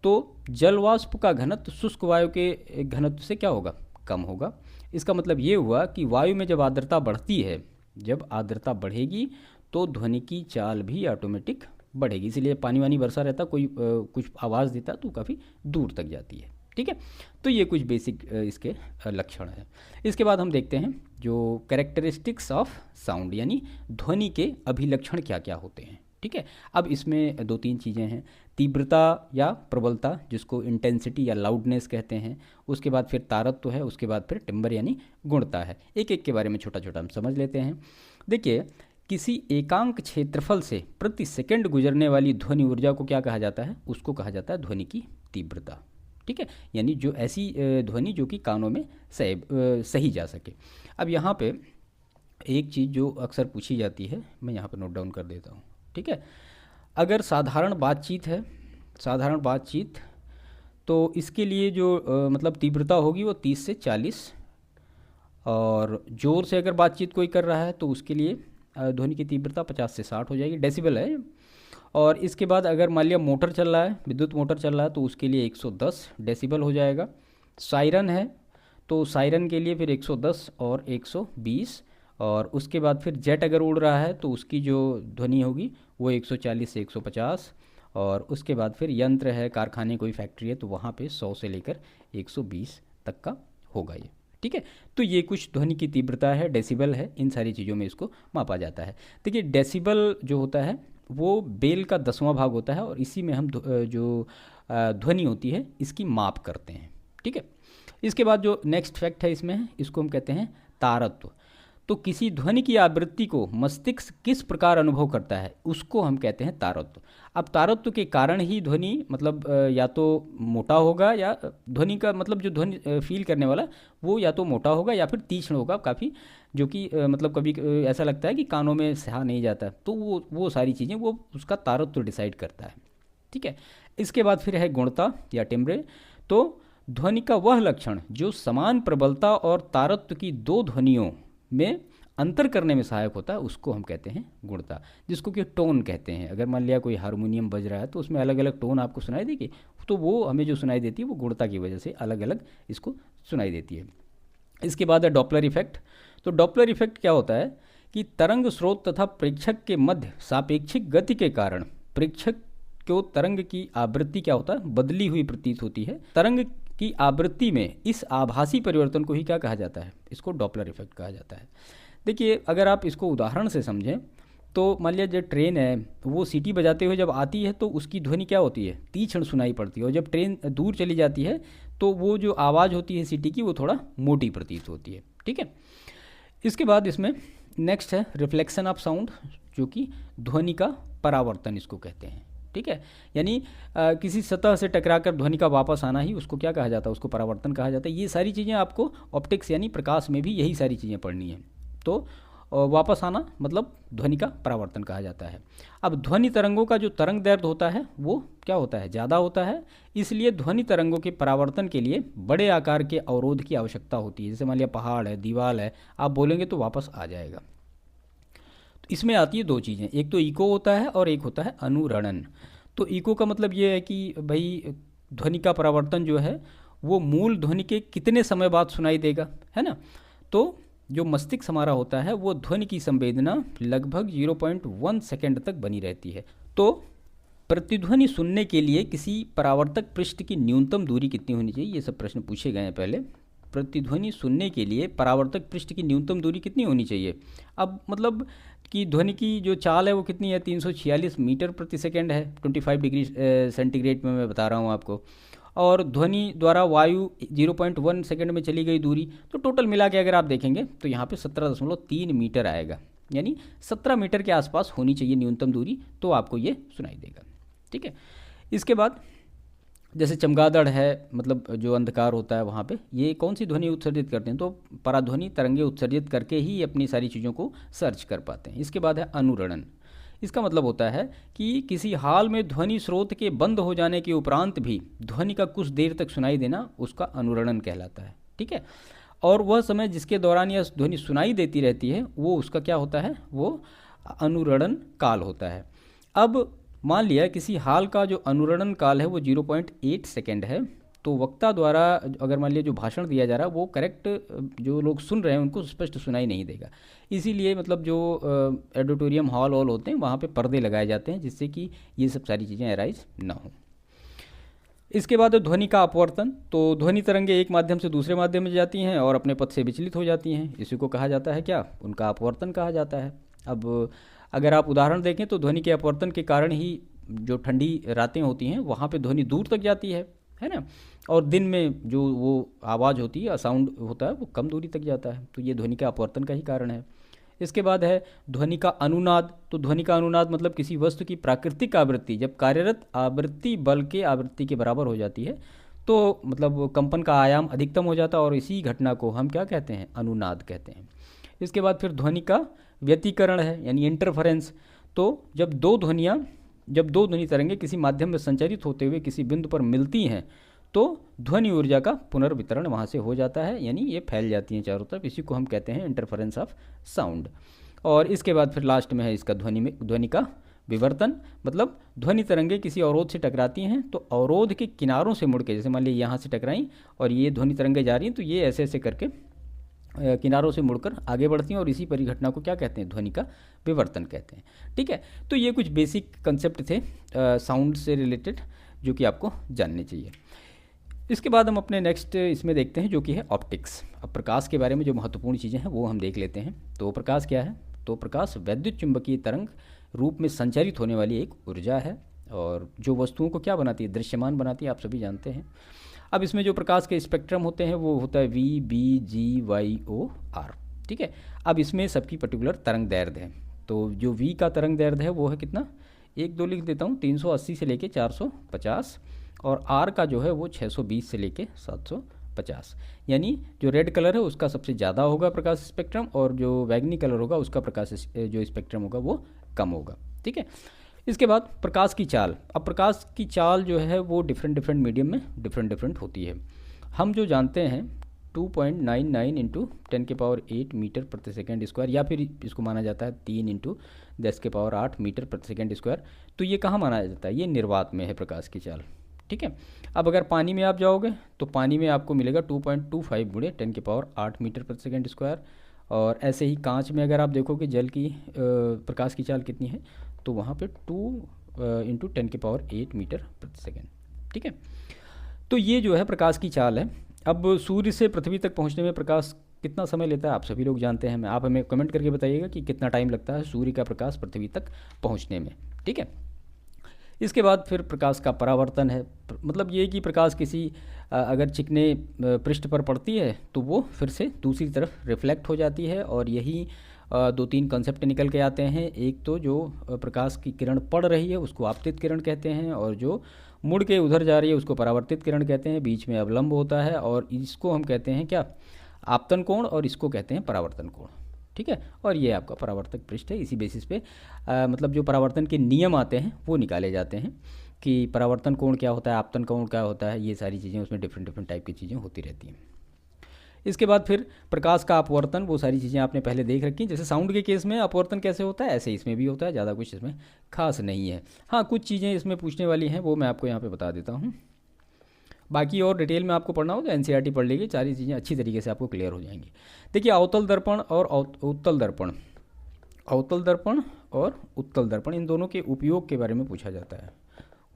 तो जल वाष्प का घनत्व शुष्क वायु के घनत्व से क्या होगा, कम होगा। इसका मतलब ये हुआ कि वायु में जब आर्द्रता बढ़ती है, जब आर्द्रता बढ़ेगी तो ध्वनि की चाल भी ऑटोमेटिक बढ़ेगी। इसलिए पानी वानी बरसा रहता, कोई कुछ आवाज़ देता तो काफ़ी दूर तक जाती है। ठीक है, तो ये कुछ बेसिक इसके लक्षण हैं। इसके बाद हम देखते हैं जो कैरेक्टरिस्टिक्स ऑफ साउंड, यानी ध्वनि के अभिलक्षण क्या क्या होते हैं। ठीक है, अब इसमें 2-3 चीज़ें हैं, तीव्रता या प्रबलता जिसको इंटेंसिटी या लाउडनेस कहते हैं, उसके बाद फिर तारत्व है, उसके बाद फिर टिम्बर यानी गुणता है। एक एक के बारे में छोटा छोटा हम समझ लेते हैं। देखिए किसी एकांक क्षेत्रफल से प्रति सेकंड गुजरने वाली ध्वनि ऊर्जा को क्या कहा जाता है? उसको कहा जाता है ध्वनि की तीव्रता। ठीक है, यानी जो ऐसी ध्वनि जो कि कानों में सही जा सके। अब यहाँ पे एक चीज़ जो अक्सर पूछी जाती है, मैं यहाँ पे नोट डाउन कर देता हूँ। ठीक है, अगर साधारण बातचीत है, साधारण बातचीत, तो इसके लिए जो मतलब तीव्रता होगी वो 30 से 40, और ज़ोर से अगर बातचीत कोई कर रहा है तो उसके लिए ध्वनि की तीव्रता 50 से 60 हो जाएगी, डेसिबल है। और इसके बाद अगर मान लिया मोटर चल रहा है, विद्युत मोटर चल रहा है, तो उसके लिए 110 डेसिबल हो जाएगा। सायरन है तो सायरन के लिए फिर 110 और 120, और उसके बाद फिर जेट अगर उड़ रहा है तो उसकी जो ध्वनि होगी वो 140 से 150, और उसके बाद फिर यंत्र है, कारखाने, कोई फैक्ट्री है, तो वहाँ पे 100 से लेकर 120 तक का होगा ये। ठीक है, तो ये कुछ ध्वनि की तीव्रता है, डेसिबल है, इन सारी चीज़ों में इसको मापा जाता है। देखिए डेसिबल जो होता है वो बेल का 10वां भाग होता है, और इसी में हम जो ध्वनि होती है इसकी माप करते हैं। ठीक है, इसके बाद जो नेक्स्ट फैक्ट है इसमें है, इसको हम कहते हैं तारत्व। तो किसी ध्वनि की आवृत्ति को मस्तिष्क किस प्रकार अनुभव करता है उसको हम कहते हैं तारत्व। अब तारत्व के कारण ही ध्वनि मतलब या तो मोटा होगा, या ध्वनि का मतलब जो ध्वनि फील करने वाला वो या तो मोटा होगा या फिर तीक्ष्ण होगा काफ़ी, जो कि मतलब कभी ऐसा लगता है कि कानों में सहा नहीं जाता, तो वो सारी चीज़ें वो उसका तारत्व डिसाइड करता है। ठीक है, इसके बाद फिर है गुणता या टिम्ब्रे। तो ध्वनि का वह लक्षण जो समान प्रबलता और तारत्व की दो ध्वनियों में अंतर करने में सहायक होता है उसको हम कहते हैं गुणता, जिसको कि टोन कहते हैं। अगर मान लिया कोई हारमोनियम बज रहा है तो उसमें अलग अलग टोन आपको सुनाई देगी, तो वो हमें जो सुनाई देती है वो गुणता की वजह से अलग अलग इसको सुनाई देती है। इसके बाद है डॉपलर इफेक्ट। तो डॉपलर इफेक्ट क्या होता है कि तरंग स्रोत तथा प्रेक्षक के मध्य सापेक्षिक गति के कारण प्रेक्षक को तरंग की आवृत्ति क्या होता है? बदली हुई प्रतीत होती है। तरंग की आवृत्ति में इस आभासी परिवर्तन को ही क्या कहा जाता है? इसको डॉपलर इफेक्ट कहा जाता है। देखिए अगर आप इसको उदाहरण से समझें तो मान लिया जब ट्रेन है वो सीटी बजाते हुए जब आती है तो उसकी ध्वनि क्या होती है? तीक्ष्ण सुनाई पड़ती है, और जब ट्रेन दूर चली जाती है तो वो जो आवाज़ होती है सीटी की वो थोड़ा मोटी प्रतीत होती है। ठीक है, इसके बाद इसमें नेक्स्ट है रिफ्लेक्शन ऑफ साउंड, जो कि ध्वनि का परावर्तन इसको कहते हैं। ठीक है, यानी किसी सतह से टकराकर ध्वनि का वापस आना ही उसको क्या कहा जाता है? उसको परावर्तन कहा जाता है। ये सारी चीज़ें आपको ऑप्टिक्स यानी प्रकाश में भी यही सारी चीज़ें पढ़नी है। तो वापस आना मतलब ध्वनि का परावर्तन कहा जाता है। अब ध्वनि तरंगों का जो तरंग दैर्ध्य होता है वो क्या होता है? ज़्यादा होता है, इसलिए ध्वनि तरंगों के परावर्तन के लिए बड़े आकार के अवरोध की आवश्यकता होती है। जैसे मान लिया पहाड़ है, दीवार है, आप बोलेंगे तो वापस आ जाएगा। तो इसमें आती है दो चीज़ें, एक तो इको होता है और एक होता है अनुरणन। तो इको का मतलब ये है कि भाई ध्वनि का परावर्तन जो है वो मूल ध्वनि के कितने समय बाद सुनाई देगा, है ना? तो जो मस्तिष्क हमारा होता है वो ध्वनि की संवेदना लगभग 0.1 सेकेंड तक बनी रहती है। तो प्रतिध्वनि सुनने के लिए किसी परावर्तक पृष्ठ की न्यूनतम दूरी कितनी होनी चाहिए? ये सब प्रश्न पूछे गए हैं पहले। प्रतिध्वनि सुनने के लिए परावर्तक पृष्ठ की न्यूनतम दूरी कितनी होनी चाहिए? अब मतलब कि ध्वनि की जो चाल है वो कितनी है? 346 मीटर प्रति सेकेंड है, 25 डिग्री सेंटीग्रेड में मैं बता रहा हूँ आपको। और ध्वनि द्वारा वायु 0.1 सेकेंड में चली गई दूरी, तो टोटल मिला के अगर आप देखेंगे तो यहाँ पे 17.3 मीटर आएगा, यानी 17 मीटर के आसपास होनी चाहिए न्यूनतम दूरी, तो आपको ये सुनाई देगा। ठीक है, इसके बाद जैसे चमगादड़ है, मतलब जो अंधकार होता है वहाँ पे, ये कौन सी ध्वनि उत्सर्जित करते हैं? तो पराध्वनि तरंगे उत्सर्जित करके ही अपनी सारी चीज़ों को सर्च कर पाते हैं। इसके बाद है अनुरणन। इसका मतलब होता है कि किसी हाल में ध्वनि स्रोत के बंद हो जाने के उपरांत भी ध्वनि का कुछ देर तक सुनाई देना उसका अनुरणन कहलाता है। ठीक है, और वह समय जिसके दौरान यह ध्वनि सुनाई देती रहती है वो उसका क्या होता है? वो अनुरणन काल होता है। अब मान लिया किसी हाल का जो अनुरणन काल है वो 0.8 सेकेंड है, तो वक्ता द्वारा अगर मान लिया जो भाषण दिया जा रहा है वो करेक्ट जो लोग सुन रहे हैं उनको स्पष्ट सुनाई नहीं देगा। इसीलिए मतलब जो ऑडिटोरियम हॉल होते हैं वहाँ पे पर्दे लगाए जाते हैं जिससे कि ये सब सारी चीज़ें अराइज ना हो। इसके बाद ध्वनि का अपवर्तन। तो ध्वनि तरंगे एक माध्यम से दूसरे माध्यम में जाती हैं और अपने पथ से विचलित हो जाती हैं, इसी को कहा जाता है क्या? उनका अपवर्तन कहा जाता है। अब अगर आप उदाहरण देखें तो ध्वनि के अपवर्तन के कारण ही जो ठंडी रातें होती हैं वहाँ पे ध्वनि दूर तक जाती है ना, और दिन में जो वो आवाज़ होती है, साउंड होता है, वो कम दूरी तक जाता है। तो ये ध्वनि के अपवर्तन का ही कारण है। इसके बाद है ध्वनि का अनुनाद। तो ध्वनि का अनुनाद मतलब किसी वस्तु की प्राकृतिक आवृत्ति जब कार्यरत आवृत्ति बल के आवृत्ति के बराबर हो जाती है तो मतलब कंपन का आयाम अधिकतम हो जाता है और इसी घटना को हम क्या कहते हैं, अनुनाद कहते हैं। इसके बाद फिर ध्वनि का व्यतिकरण है यानी इंटरफेरेंस। तो जब दो ध्वनि तरंगे किसी माध्यम में संचरित होते हुए किसी बिंदु पर मिलती हैं तो ध्वनि ऊर्जा का पुनर्वितरण वहाँ से हो जाता है, यानी ये फैल जाती हैं चारों तरफ। इसी को हम कहते हैं इंटरफेरेंस ऑफ साउंड। और इसके बाद फिर लास्ट में है इसका ध्वनि का विवर्तन, मतलब ध्वनि तरंगे किसी अवरोध से टकराती हैं तो अवरोध के किनारों से मुड़ के, जैसे मान लीजिए यहाँ से टकराई और ये ध्वनि तरंगे जा रही हैं तो ये ऐसे ऐसे करके किनारों से मुड़कर आगे बढ़ती हैं और इसी परिघटना को क्या कहते हैं, ध्वनि का विवर्तन कहते हैं। ठीक है, तो ये कुछ बेसिक कंसेप्ट थे साउंड से रिलेटेड जो कि आपको जानने चाहिए। इसके बाद हम अपने नेक्स्ट इसमें देखते हैं जो कि है ऑप्टिक्स। अब प्रकाश के बारे में जो महत्वपूर्ण चीज़ें हैं वो हम देख लेते हैं। तो प्रकाश क्या है, तो प्रकाश वैद्युत चुंबकीय तरंग रूप में संचारित होने वाली एक ऊर्जा है और जो वस्तुओं को क्या बनाती है, दृश्यमान बनाती है, आप सभी जानते हैं। अब इसमें जो प्रकाश के स्पेक्ट्रम होते हैं वो होता है V, B, G, Y, O, R. ठीक है, अब इसमें सबकी पर्टिकुलर तरंग दैर्ध्य है। तो जो वी का तरंग दैर्ध्य है वो है कितना, 1-2 लिख देता हूँ, 380 से लेके 450, और आर का जो है वो 620 से लेके 750। यानी जो रेड कलर है उसका सबसे ज़्यादा होगा प्रकाश स्पेक्ट्रम और जो बैगनी कलर होगा उसका प्रकाश जो स्पेक्ट्रम होगा वो कम होगा। ठीक है, इसके बाद प्रकाश की चाल। अब प्रकाश की चाल जो है वो डिफरेंट मीडियम में डिफरेंट होती है। हम जो जानते हैं 2.99 इंटू 10⁸ मीटर प्रति सेकेंड स्क्वायर, या फिर इसको माना जाता है 3 इंटू 10⁸ मीटर प्रति सेकेंड स्क्वायर। तो ये कहाँ माना जाता है, ये निर्वात में है प्रकाश की चाल। ठीक है, अब अगर पानी में आप जाओगे तो पानी में आपको मिलेगा 2.25 गुणे 10⁸ मीटर प्रति सेकेंड स्क्वायर। और ऐसे ही कांच में अगर आप देखोगे जल की प्रकाश की चाल कितनी है तो वहाँ पे 2 इंटू 10⁸ मीटर प्रति सेकेंड। ठीक है, तो ये जो है प्रकाश की चाल है। अब सूर्य से पृथ्वी तक पहुँचने में प्रकाश कितना समय लेता है आप सभी लोग जानते हैं। आप हमें कमेंट करके बताइएगा कि कितना टाइम लगता है सूर्य का प्रकाश पृथ्वी तक पहुँचने में। ठीक है, इसके बाद फिर प्रकाश का परावर्तन है, मतलब ये कि प्रकाश किसी अगर चिकने पृष्ठ पर पड़ती है तो वो फिर से दूसरी तरफ रिफ्लेक्ट हो जाती है। और यही 2-3 कंसेप्ट निकल के आते हैं। एक तो जो प्रकाश की किरण पड़ रही है उसको आपतित किरण कहते हैं, और जो मुड़ के उधर जा रही है उसको परावर्तित किरण कहते हैं। बीच में अवलंब होता है और इसको हम कहते हैं क्या, आपतन कोण, और इसको कहते हैं परावर्तन कोण। ठीक है, और ये आपका परावर्तक पृष्ठ है। इसी बेसिस पे मतलब जो परावर्तन के नियम आते हैं वो निकाले जाते हैं कि परावर्तन कोण क्या होता है, आपतन कोण क्या होता है, ये सारी चीज़ें उसमें डिफरेंट टाइप की चीज़ें होती रहती हैं। इसके बाद फिर प्रकाश का अपवर्तन, वो सारी चीज़ें आपने पहले देख रखी हैं। जैसे साउंड के केस में अपवर्तन कैसे होता है ऐसे इसमें भी होता है, ज़्यादा कुछ इसमें खास नहीं है। हाँ, कुछ चीज़ें इसमें पूछने वाली हैं वो मैं आपको यहाँ पे बता देता हूँ। बाकी और डिटेल में आपको पढ़ना हो तो एनसीईआरटी पढ़ लीजिए, सारी चीज़ें अच्छी तरीके से आपको क्लियर हो जाएंगी। देखिए, अवतल दर्पण और उत्तल दर्पण, अवतल दर्पण और उत्तल दर्पण, इन दोनों के उपयोग के बारे में पूछा जाता है।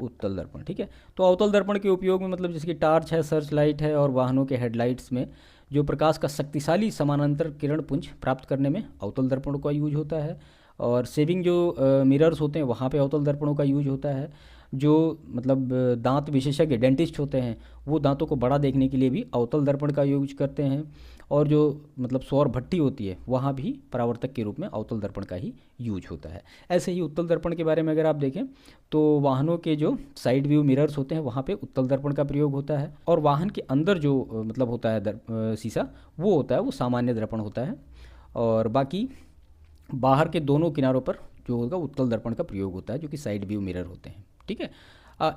उत्तल दर्पण, ठीक है, तो अवतल दर्पण के उपयोग में मतलब जिसकी टार्च है, सर्च लाइट है और वाहनों के हेडलाइट्स में जो प्रकाश का शक्तिशाली समानांतर किरण पुंज प्राप्त करने में अवतल दर्पणों का यूज होता है। और सेविंग जो मिरर्स होते हैं वहाँ पे अवतल दर्पणों का यूज होता है। जो मतलब दांत विशेषज्ञ डेंटिस्ट होते हैं वो दांतों को बड़ा देखने के लिए भी अवतल दर्पण का यूज करते हैं। और जो मतलब सौर भट्टी होती है वहाँ भी परावर्तक के रूप में अवतल दर्पण का ही यूज होता है। ऐसे ही उत्तल दर्पण के बारे में अगर आप देखें तो वाहनों के जो साइड व्यू मिरर्स होते हैं वहाँ पे उत्तल दर्पण का प्रयोग होता है। और वाहन के अंदर जो मतलब होता है शीशा, वो होता है वो सामान्य दर्पण होता है। और बाकी बाहर के दोनों किनारों पर जो होगा उत्तल दर्पण का प्रयोग होता है, जो कि साइड व्यू मिरर होते हैं। ठीक है,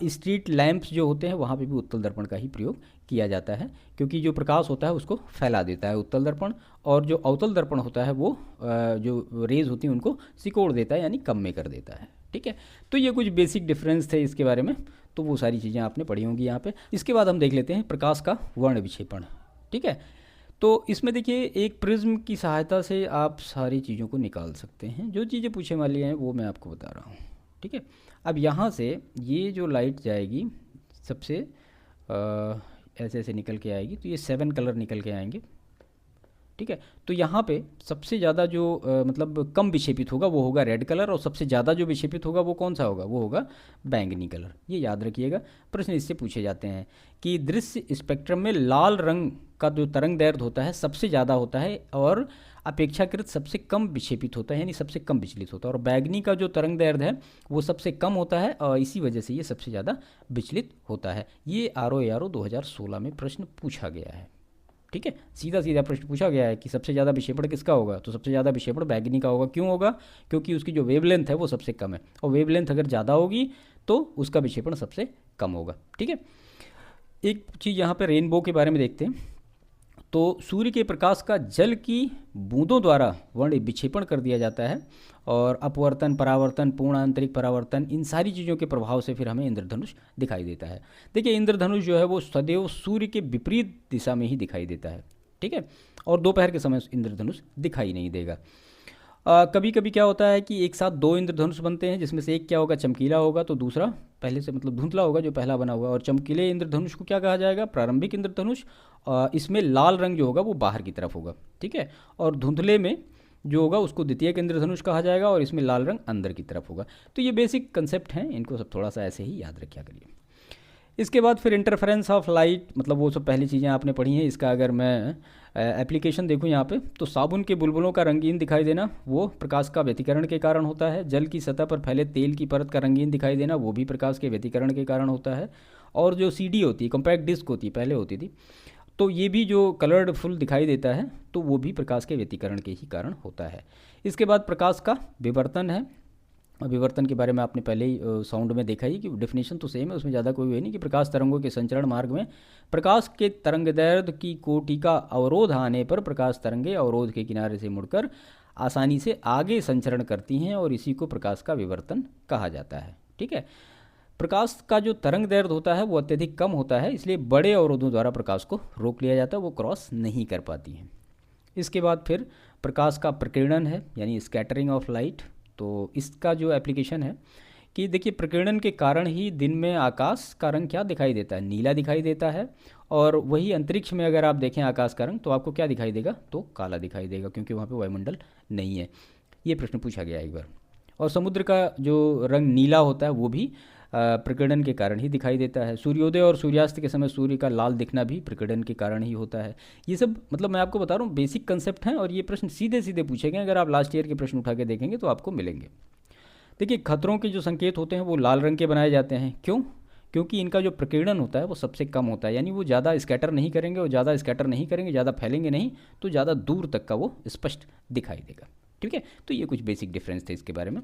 स्ट्रीट लैंप्स जो होते हैं वहाँ पे भी उत्तल दर्पण का ही प्रयोग किया जाता है, क्योंकि जो प्रकाश होता है उसको फैला देता है उत्तल दर्पण, और जो अवतल दर्पण होता है वो जो रेज होती हैं उनको सिकोड़ देता है, यानी कम में कर देता है। ठीक है, तो ये कुछ बेसिक डिफरेंस थे इसके बारे में, तो वो सारी चीज़ें आपने पढ़ी होंगी यहाँ पे। इसके बाद हम देख लेते हैं प्रकाश का वर्ण विक्षेपण। ठीक है, तो इसमें देखिए एक प्रिज्म की सहायता से आप सारी चीज़ों को निकाल सकते हैं। जो चीज़ें पूछने वाली हैं वो मैं आपको बता रहा हूँ। ठीक है, अब यहाँ से ये जो लाइट जाएगी सबसे ऐसे ऐसे निकल के आएगी, तो ये 7 कलर निकल के आएंगे। ठीक है, तो यहाँ पे सबसे ज़्यादा जो मतलब कम विक्षेपित होगा वो होगा रेड कलर, और सबसे ज़्यादा जो विक्षेपित होगा वो कौन सा होगा, वो होगा बैंगनी कलर। ये याद रखिएगा, प्रश्न इससे पूछे जाते हैं कि दृश्य स्पेक्ट्रम में लाल रंग का जो तरंग दैर्ध्य होता है सबसे ज़्यादा होता है, और अपेक्षाकृत सबसे कम विक्षेपित होता है, यानी सबसे कम विचलित होता है। और बैगनी का जो तरंग दैर्ध्य है वो सबसे कम होता है और इसी वजह से ये सबसे ज़्यादा विचलित होता है। ये ROARO 2016 में प्रश्न पूछा गया है। ठीक है, सीधा सीधा प्रश्न पूछा गया है कि सबसे ज़्यादा विक्षेपण किसका होगा, तो सबसे ज़्यादा विक्षेपण बैगनी का होगा। क्यों होगा? क्योंकि उसकी जो वेवलेंथ है वो सबसे कम है, और वेवलेंथ अगर ज़्यादा होगी तो उसका विक्षेपण सबसे कम होगा। ठीक है, एक चीज़ यहाँ पे रेनबो के बारे में देखते हैं। तो सूर्य के प्रकाश का जल की बूंदों द्वारा वर्ण विक्षेपण कर दिया जाता है, और अपवर्तन, परावर्तन, पूर्ण आंतरिक परावर्तन, इन सारी चीज़ों के प्रभाव से फिर हमें इंद्रधनुष दिखाई देता है। देखिए, इंद्रधनुष जो है वो सदैव सूर्य के विपरीत दिशा में ही दिखाई देता है। ठीक है, और दोपहर के समय इंद्रधनुष दिखाई नहीं देगा। कभी कभी क्या होता है कि एक साथ दो इंद्रधनुष बनते हैं, जिसमें से एक क्या होगा, चमकीला होगा, तो दूसरा पहले से मतलब धुंधला होगा जो पहला बना हुआ है। और चमकीले इंद्रधनुष को क्या कहा जाएगा, प्रारंभिक इंद्रधनुष। इसमें लाल रंग जो होगा वो बाहर की तरफ होगा। ठीक है, और धुंधले में जो होगा उसको द्वितीयक इंद्रधनुष कहा जाएगा, और इसमें लाल रंग अंदर की तरफ होगा। तो ये बेसिक कंसेप्ट हैं, इनको सब थोड़ा सा ऐसे ही याद रखा करिए। इसके बाद फिर इंटरफेरेंस ऑफ लाइट, मतलब वो सब पहली चीज़ें आपने पढ़ी हैं। इसका अगर मैं एप्लीकेशन देखूं यहाँ पे, तो साबुन के बुलबुलों का रंगीन दिखाई देना वो प्रकाश का व्यतिकरण के कारण होता है। जल की सतह पर फैले तेल की परत का रंगीन दिखाई देना वो भी प्रकाश के व्यतिकरण के कारण होता है। और जो CD होती है, कॉम्पैक्ट डिस्क होती है, पहले होती थी, तो ये भी जो कलर्ड फुल दिखाई देता है तो वो भी प्रकाश के व्यतिकरण के ही कारण होता है। इसके बाद प्रकाश का विवर्तन है। विवर्तन के बारे में आपने पहले ही साउंड में देखा ही कि डेफिनेशन तो सेम है, उसमें ज़्यादा कोई हुई नहीं, कि प्रकाश तरंगों के संचरण मार्ग में प्रकाश के तरंगदैर्ध्य की कोटि का अवरोध आने पर प्रकाश तरंगे अवरोध के किनारे से मुड़कर आसानी से आगे संचरण करती हैं, और इसी को प्रकाश का विवर्तन कहा जाता है। ठीक है, प्रकाश का जो तरंग दैर्ध्य होता है वो अत्यधिक कम होता है, इसलिए बड़े अवरोधों द्वारा प्रकाश को रोक लिया जाता है, वो क्रॉस नहीं कर पाती हैं। इसके बाद फिर प्रकाश का प्रकीर्णन है, यानी स्कैटरिंग ऑफ लाइट। तो इसका जो एप्लीकेशन है कि देखिए, प्रकीर्णन के कारण ही दिन में आकाश का रंग क्या दिखाई देता है, नीला दिखाई देता है। और वही अंतरिक्ष में अगर आप देखें आकाश का रंग, तो आपको क्या दिखाई देगा, तो काला दिखाई देगा, क्योंकि वहाँ पे वायुमंडल नहीं है। ये प्रश्न पूछा गया एक बार। और समुद्र का जो रंग नीला होता है वो भी प्रकीर्णन के कारण ही दिखाई देता है। सूर्योदय और सूर्यास्त के समय सूर्य का लाल दिखना भी प्रकीर्णन के कारण ही होता है। ये सब मतलब मैं आपको बता रहा हूँ बेसिक कंसेप्ट हैं, और ये प्रश्न सीधे सीधे पूछे गए। अगर आप लास्ट ईयर के प्रश्न उठा के देखेंगे तो आपको मिलेंगे। देखिए, खतरों के जो संकेत होते हैं वो लाल रंग के बनाए जाते हैं। क्यों? क्योंकि इनका जो प्रकीर्णन होता है वो सबसे कम होता है, यानी वो ज़्यादा स्कैटर नहीं करेंगे, और ज़्यादा स्कैटर नहीं करेंगे, ज़्यादा फैलेंगे नहीं, तो ज़्यादा दूर तक का वो स्पष्ट दिखाई देगा। ठीक है, तो ये कुछ बेसिक डिफरेंस थे इसके बारे में,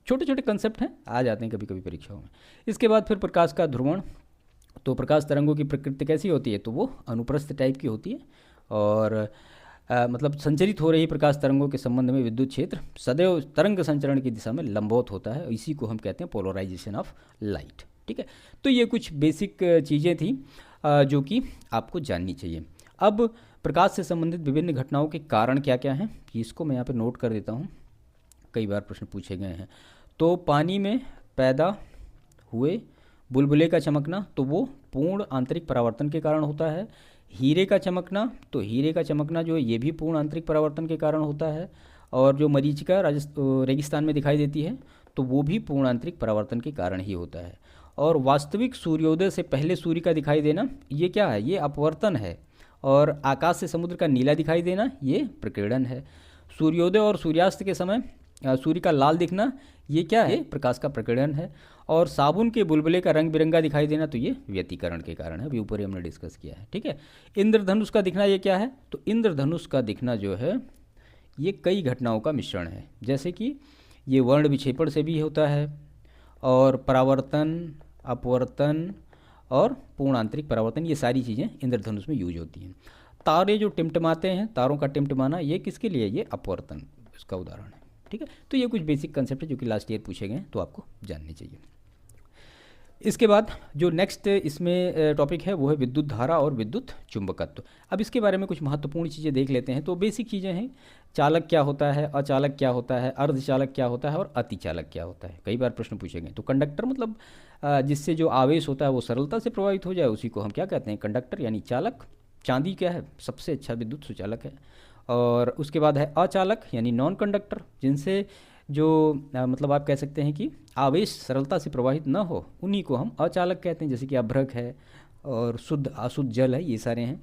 छोटे छोटे कंसेप्ट हैं, आ जाते हैं कभी कभी परीक्षाओं में। इसके बाद फिर प्रकाश का ध्रुवण। तो प्रकाश तरंगों की प्रकृति कैसी होती है, तो वो अनुप्रस्थ टाइप की होती है, और मतलब संचरित हो रही प्रकाश तरंगों के संबंध में विद्युत क्षेत्र सदैव तरंग संचरण की दिशा में लंबवत होता है। इसी को हम कहते हैं पोलराइजेशन ऑफ लाइट। ठीक है, तो ये कुछ बेसिक चीज़ें थी जो कि आपको जाननी चाहिए। अब प्रकाश से संबंधित विभिन्न घटनाओं के कारण क्या क्या हैं, इसको मैं यहाँ पर नोट कर देता हूँ, कई बार प्रश्न पूछे गए हैं। तो पानी में पैदा हुए बुलबुले का चमकना, तो वो पूर्ण आंतरिक परावर्तन के कारण होता है। हीरे का चमकना, तो हीरे का चमकना जो है ये भी पूर्ण आंतरिक परावर्तन के कारण होता है। और जो मरीचिका रेगिस्तान में दिखाई देती है, तो वो भी पूर्ण आंतरिक परावर्तन के कारण ही होता है। और वास्तविक सूर्योदय से पहले सूर्य का दिखाई देना, ये क्या है, ये अपवर्तन है। और आकाश से समुद्र का नीला दिखाई देना, ये प्रकीर्णन है। सूर्योदय और सूर्यास्त के समय सूर्य का लाल दिखना, ये क्या है, प्रकाश का प्रकीर्णन है। और साबुन के बुलबुले का रंग बिरंगा दिखाई देना, तो ये व्यतिकरण के कारण है, अभी ऊपर ही हमने डिस्कस किया है। ठीक है, इंद्रधनुष का दिखना ये क्या है, तो इंद्रधनुष का दिखना जो है ये कई घटनाओं का मिश्रण है। जैसे कि ये वर्ण विक्षेपण से भी होता है, और परावर्तन, अपवर्तन और पूर्ण आंतरिक परावर्तन, ये सारी चीज़ें इंद्रधनुष में यूज होती हैं। तारे जो टिमटिमाते हैं, तारों का टिमटिमाना, ये किसके लिए, ये अपवर्तन इसका उदाहरण है। ठीक है, तो ये कुछ बेसिक कंसेप्ट है जो कि लास्ट ईयर पूछे गए हैं, तो आपको जानने चाहिए। इसके बाद जो नेक्स्ट इसमें टॉपिक है वो है विद्युत धारा और विद्युत चुंबकत्व। अब इसके बारे में कुछ महत्वपूर्ण चीज़ें देख लेते हैं। तो बेसिक चीज़ें हैं, चालक क्या होता है, अचालक क्या होता है, अर्धचालक क्या होता है, और अतिचालक क्या होता है, कई बार प्रश्न पूछे गए। तो कंडक्टर मतलब जिससे जो आवेश होता है वो सरलता से प्रभावित हो जाए, उसी को हम क्या कहते हैं, कंडक्टर यानी चालक। चांदी क्या है, सबसे अच्छा विद्युत सुचालक है। और उसके बाद है अचालक यानी नॉन कंडक्टर, जिनसे जो मतलब आप कह सकते हैं कि आवेश सरलता से प्रवाहित न हो, उन्हीं को हम अचालक कहते हैं, जैसे कि अभ्रक है और शुद्ध अशुद्ध जल है, ये सारे हैं।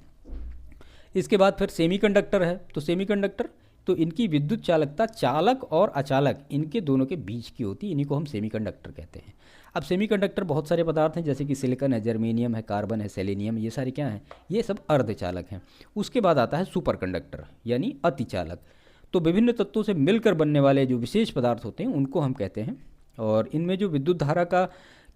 इसके बाद फिर सेमीकंडक्टर है। तो सेमीकंडक्टर, तो इनकी विद्युत चालकता चालक और अचालक इनके दोनों के बीच की होती है। इन्हीं को हम सेमीकंडक्टर कहते हैं। अब सेमीकंडक्टर बहुत सारे पदार्थ हैं, जैसे कि सिलिकॉन है, जर्मेनियम है, कार्बन है, सेलेनियम, ये सारे क्या हैं, ये सब अर्धचालक हैं। उसके बाद आता है सुपर कंडक्टर यानी अतिचालक। तो विभिन्न तत्वों से मिलकर बनने वाले जो विशेष पदार्थ होते हैं उनको हम कहते हैं। और इनमें जो विद्युत धारा का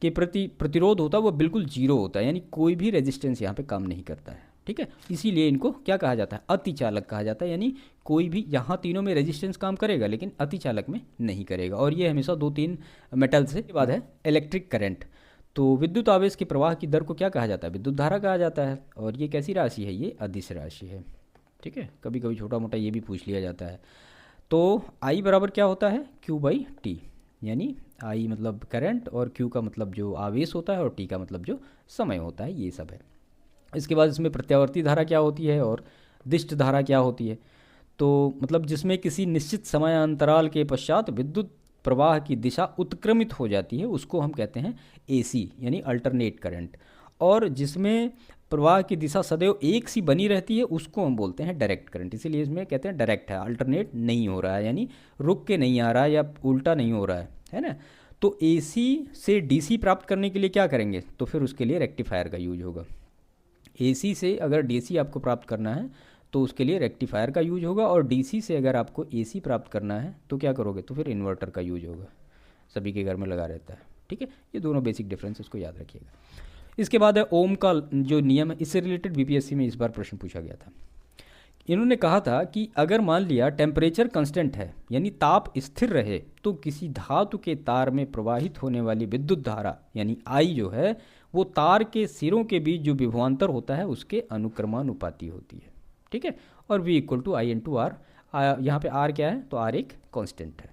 के प्रति प्रतिरोध होता है वो बिल्कुल जीरो होता है, यानी कोई भी रेजिस्टेंस यहाँ पे काम नहीं करता है। ठीक है, इसीलिए इनको क्या कहा जाता है, अतिचालक कहा जाता है। यानी कोई भी यहाँ तीनों में रेजिस्टेंस काम करेगा लेकिन अतिचालक में नहीं करेगा। और ये हमेशा 2-3 मेटल से। बाद है इलेक्ट्रिक करंट। तो विद्युत आवेश के प्रवाह की दर को क्या कहा जाता है, विद्युत धारा कहा जाता है। और ये कैसी राशि है, ये अदिश राशि है। ठीक है, कभी कभी छोटा मोटा ये भी पूछ लिया जाता है। तो आई बराबर क्या होता है, क्यू बाई टी, यानी आई मतलब करंट और क्यू का मतलब जो आवेश होता है और टी का मतलब जो समय होता है, ये सब है। इसके बाद इसमें प्रत्यावर्ती धारा क्या होती है और दिष्ट धारा क्या होती है। तो मतलब जिसमें किसी निश्चित समय अंतराल के पश्चात विद्युत प्रवाह की दिशा उत्क्रमित हो जाती है उसको हम कहते हैं एसी यानी अल्टरनेट करंट। और जिसमें प्रवाह की दिशा सदैव एक सी बनी रहती है उसको हम बोलते हैं डायरेक्ट करंट। इसीलिए इसमें कहते हैं डायरेक्ट है, अल्टरनेट नहीं हो रहा है, यानी रुक के नहीं आ रहा है या उल्टा नहीं हो रहा है ना। तो एसी से डीसी प्राप्त करने के लिए क्या करेंगे, तो फिर उसके लिए रेक्टिफायर का यूज होगा। एसी से अगर डीसी आपको प्राप्त करना है तो उसके लिए रेक्टिफायर का यूज होगा, और डीसी से अगर आपको एसी प्राप्त करना है तो क्या करोगे, तो फिर इन्वर्टर का यूज होगा। सभी के घर में लगा रहता है। ठीक है, ये दोनों बेसिक डिफरेंस इसको याद रखिएगा। इसके बाद है ओम का जो नियम है, इससे रिलेटेड बीपीएससी में इस बार प्रश्न पूछा गया था। इन्होंने कहा था कि अगर मान लिया टेम्परेचर कांस्टेंट है यानी ताप स्थिर रहे तो किसी धातु के तार में प्रवाहित होने वाली विद्युत धारा यानी आई जो है वो तार के सिरों के बीच जो विभवांतर होता है उसके अनुक्रमानुपाती होती है। ठीक है, और V equal to I into R. यहाँ पे आर क्या है, तो आर एक कांस्टेंट है।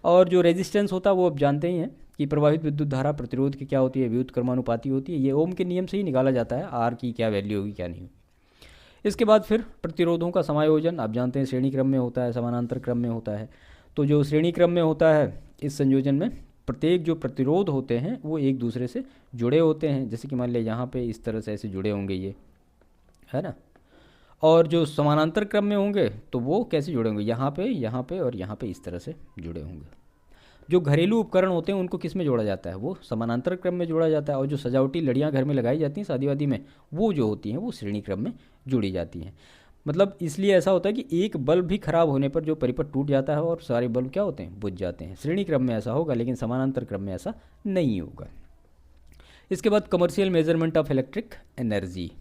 और जो रेजिस्टेंस होता है वो आप जानते ही हैं कि प्रवाहित विद्युत धारा प्रतिरोध की क्या होती है, व्युत्क्रमानुपाती होती है। ये ओम के नियम से ही निकाला जाता है, आर की क्या वैल्यू होगी क्या नहीं होगी। इसके बाद फिर प्रतिरोधों का समायोजन आप जानते हैं श्रेणी क्रम में होता है, समानांतर क्रम में होता है। तो जो श्रेणी क्रम में होता है इस संयोजन में प्रत्येक जो प्रतिरोध होते हैं वो एक दूसरे से जुड़े होते हैं। जैसे कि मान लिया यहाँ पे इस तरह से ऐसे जुड़े होंगे ये, है ना। और जो समानांतर क्रम में होंगे तो वो कैसे जुड़े होंगे, यहाँ पे और यहाँ पे इस तरह से जुड़े होंगे। जो घरेलू उपकरण होते हैं उनको किस में जोड़ा जाता है, वो समानांतर क्रम में जोड़ा जाता है। और जो सजावटी लड़ियाँ घर में लगाई जाती हैं शादी वादी में, वो जो होती हैं वो श्रेणी क्रम में जुड़ी जाती हैं। मतलब इसलिए ऐसा होता है कि एक बल्ब भी खराब होने पर जो परिपथ टूट जाता है और सारे बल्ब क्या होते हैं, बुझ जाते हैं। श्रेणी क्रम में ऐसा होगा लेकिन समानांतर क्रम में ऐसा नहीं होगा। इसके बाद commercial measurement of electric energy.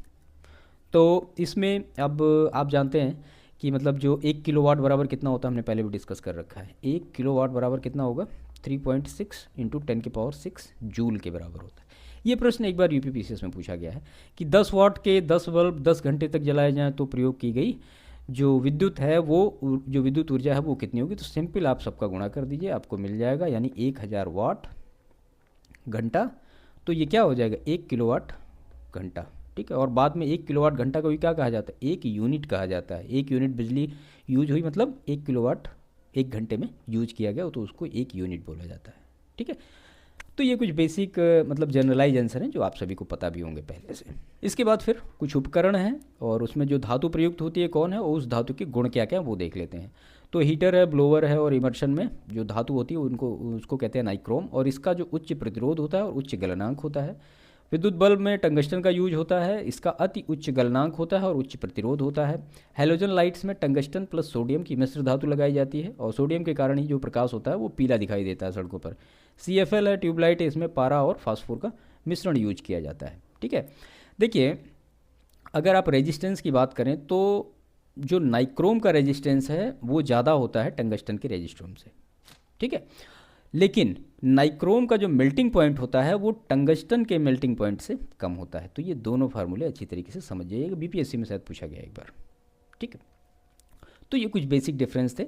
तो इसमें अब आप जानते हैं कि मतलब जो 1 किलोवाट बराबर कितना होता है, हमने पहले भी डिस्कस कर रखा है। 1 किलोवाट बराबर कितना होगा, 3.6 इंटू 10⁶ जूल के बराबर होता है। ये प्रश्न एक बार यूपीपीसीएस में पूछा गया है कि 10 वाट के 10 बल्ब 10 घंटे तक जलाए जाएँ तो प्रयोग की गई जो विद्युत है वो जो विद्युत ऊर्जा है वो कितनी होगी। तो सिंपल आप सबका गुणा कर दीजिए, आपको मिल जाएगा, यानी 1000 वाट घंटा। तो ये क्या हो जाएगा, 1 किलोवाट घंटा। ठीक है, और बाद में 1 किलोवाट घंटा को भी क्या कहा जाता है, 1 यूनिट कहा जाता है। 1 यूनिट बिजली यूज हुई मतलब 1 किलोवाट 1 घंटे में यूज किया गया तो उसको 1 यूनिट बोला जाता है। ठीक है, तो ये कुछ बेसिक मतलब जनरलाइज आंसर हैं जो आप सभी को पता भी होंगे पहले से। इसके बाद फिर कुछ उपकरण हैं और उसमें जो धातु प्रयुक्त होती है कौन है और उस धातु के गुण क्या क्या वो देख लेते हैं। तो हीटर है, ब्लोअर है, और इमर्शन में जो धातु होती है उसको कहते हैं नाइक्रोम, और इसका जो उच्च प्रतिरोध होता है और उच्च गलनांक होता है। विद्युत बल्ब में टंगस्टन का यूज होता है, इसका अति उच्च गलनांक होता है और उच्च प्रतिरोध होता है। हैलोजन लाइट्स में टंगस्टन प्लस सोडियम की मिश्र धातु लगाई जाती है और सोडियम के कारण ही जो प्रकाश होता है वो पीला दिखाई देता है सड़कों पर। CFL है ट्यूबलाइट है, इसमें पारा और फास्फोर का मिश्रण यूज किया जाता है। ठीक है, देखिए अगर आप रेजिस्टेंस की बात करें तो जो नाइक्रोम का रेजिस्टेंस है वो ज़्यादा होता है टंगस्टन के रेजिस्ट्रोम से। ठीक है, लेकिन नाइक्रोम का जो मेल्टिंग पॉइंट होता है वो टंगस्टन के मेल्टिंग पॉइंट से कम होता है। तो ये दोनों फार्मूले अच्छी तरीके से समझ जाइएगा, बीपीएससी में शायद पूछा गया एक बार। ठीक है, तो ये कुछ बेसिक डिफरेंस थे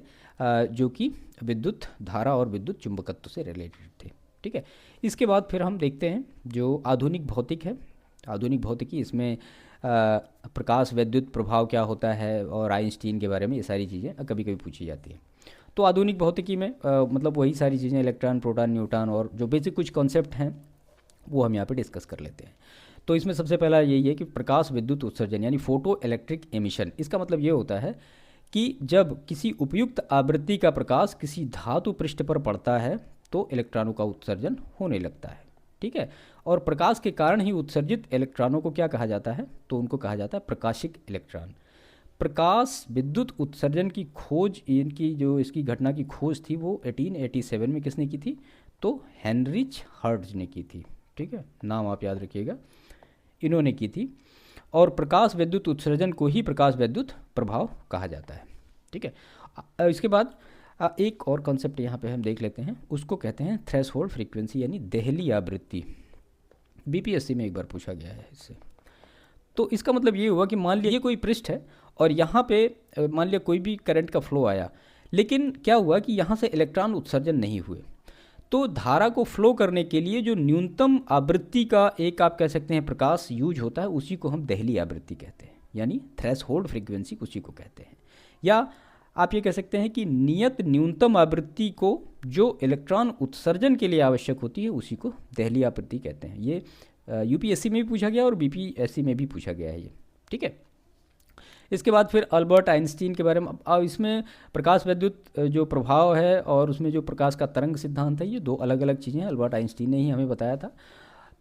जो कि विद्युत धारा और विद्युत चुंबकत्व से रिलेटेड थे। ठीक है, इसके बाद फिर हम देखते हैं जो आधुनिक भौतिक है। आधुनिक भौतिकी, इसमें प्रकाश विद्युत प्रभाव क्या होता है और आइंस्टीन के बारे में ये सारी चीज़ें कभी कभी पूछी जाती हैं। तो आधुनिक भौतिकी में मतलब वही सारी चीज़ें इलेक्ट्रॉन, प्रोटॉन, न्यूट्रॉन और जो बेसिक कुछ कॉन्सेप्ट हैं वो हम यहाँ पे डिस्कस कर लेते हैं। तो इसमें सबसे पहला यही है कि प्रकाश विद्युत उत्सर्जन यानी फोटो इलेक्ट्रिक एमिशन। इसका मतलब ये होता है कि जब किसी उपयुक्त आवृत्ति का प्रकाश किसी धातु पृष्ठ पर पड़ता है तो इलेक्ट्रॉनों का उत्सर्जन होने लगता है। ठीक है, और प्रकाश के कारण ही उत्सर्जित इलेक्ट्रॉनों को क्या कहा जाता है, तो उनको कहा जाता है प्रकाशिक इलेक्ट्रॉन। प्रकाश विद्युत उत्सर्जन की खोज, इनकी जो इसकी घटना की खोज थी वो 1887 में किसने की थी, तो हेनरिच हर्ट्ज ने की थी। ठीक है, नाम आप याद रखिएगा, इन्होंने की थी। और प्रकाश विद्युत उत्सर्जन को ही प्रकाश विद्युत प्रभाव कहा जाता है। ठीक है, इसके बाद एक और कॉन्सेप्ट यहाँ पे हम देख लेते हैं, उसको कहते हैं थ्रेशोल्ड फ्रीक्वेंसी, यानी देहली आवृत्ति। बीपीएससी में एक बार पूछा गया है इससे। तो इसका मतलब ये हुआ कि मान लिया ये कोई पृष्ठ है और यहाँ पे मान लिया कोई भी करंट का फ्लो आया, लेकिन क्या हुआ कि यहाँ से इलेक्ट्रॉन उत्सर्जन नहीं हुए, तो धारा को फ्लो करने के लिए जो न्यूनतम आवृत्ति का एक आप कह सकते हैं प्रकाश यूज होता है, उसी को हम देहली आवृत्ति कहते हैं, यानी थ्रेशोल्ड फ्रीक्वेंसी उसी को कहते हैं। या आप ये कह सकते हैं कि नियत न्यूनतम आवृत्ति को जो इलेक्ट्रॉन उत्सर्जन के लिए आवश्यक होती है उसी को देहली आवृत्ति कहते हैं। ये यूपीएससी में भी पूछा गया और बीपीएससी में भी पूछा गया है ये। ठीक है, इसके बाद फिर अल्बर्ट आइंस्टीन के बारे में। अब इसमें प्रकाश विद्युत जो प्रभाव है और उसमें जो प्रकाश का तरंग सिद्धांत है, ये दो अलग अलग चीज़ें हैं। अल्बर्ट आइंस्टीन ने ही हमें बताया था।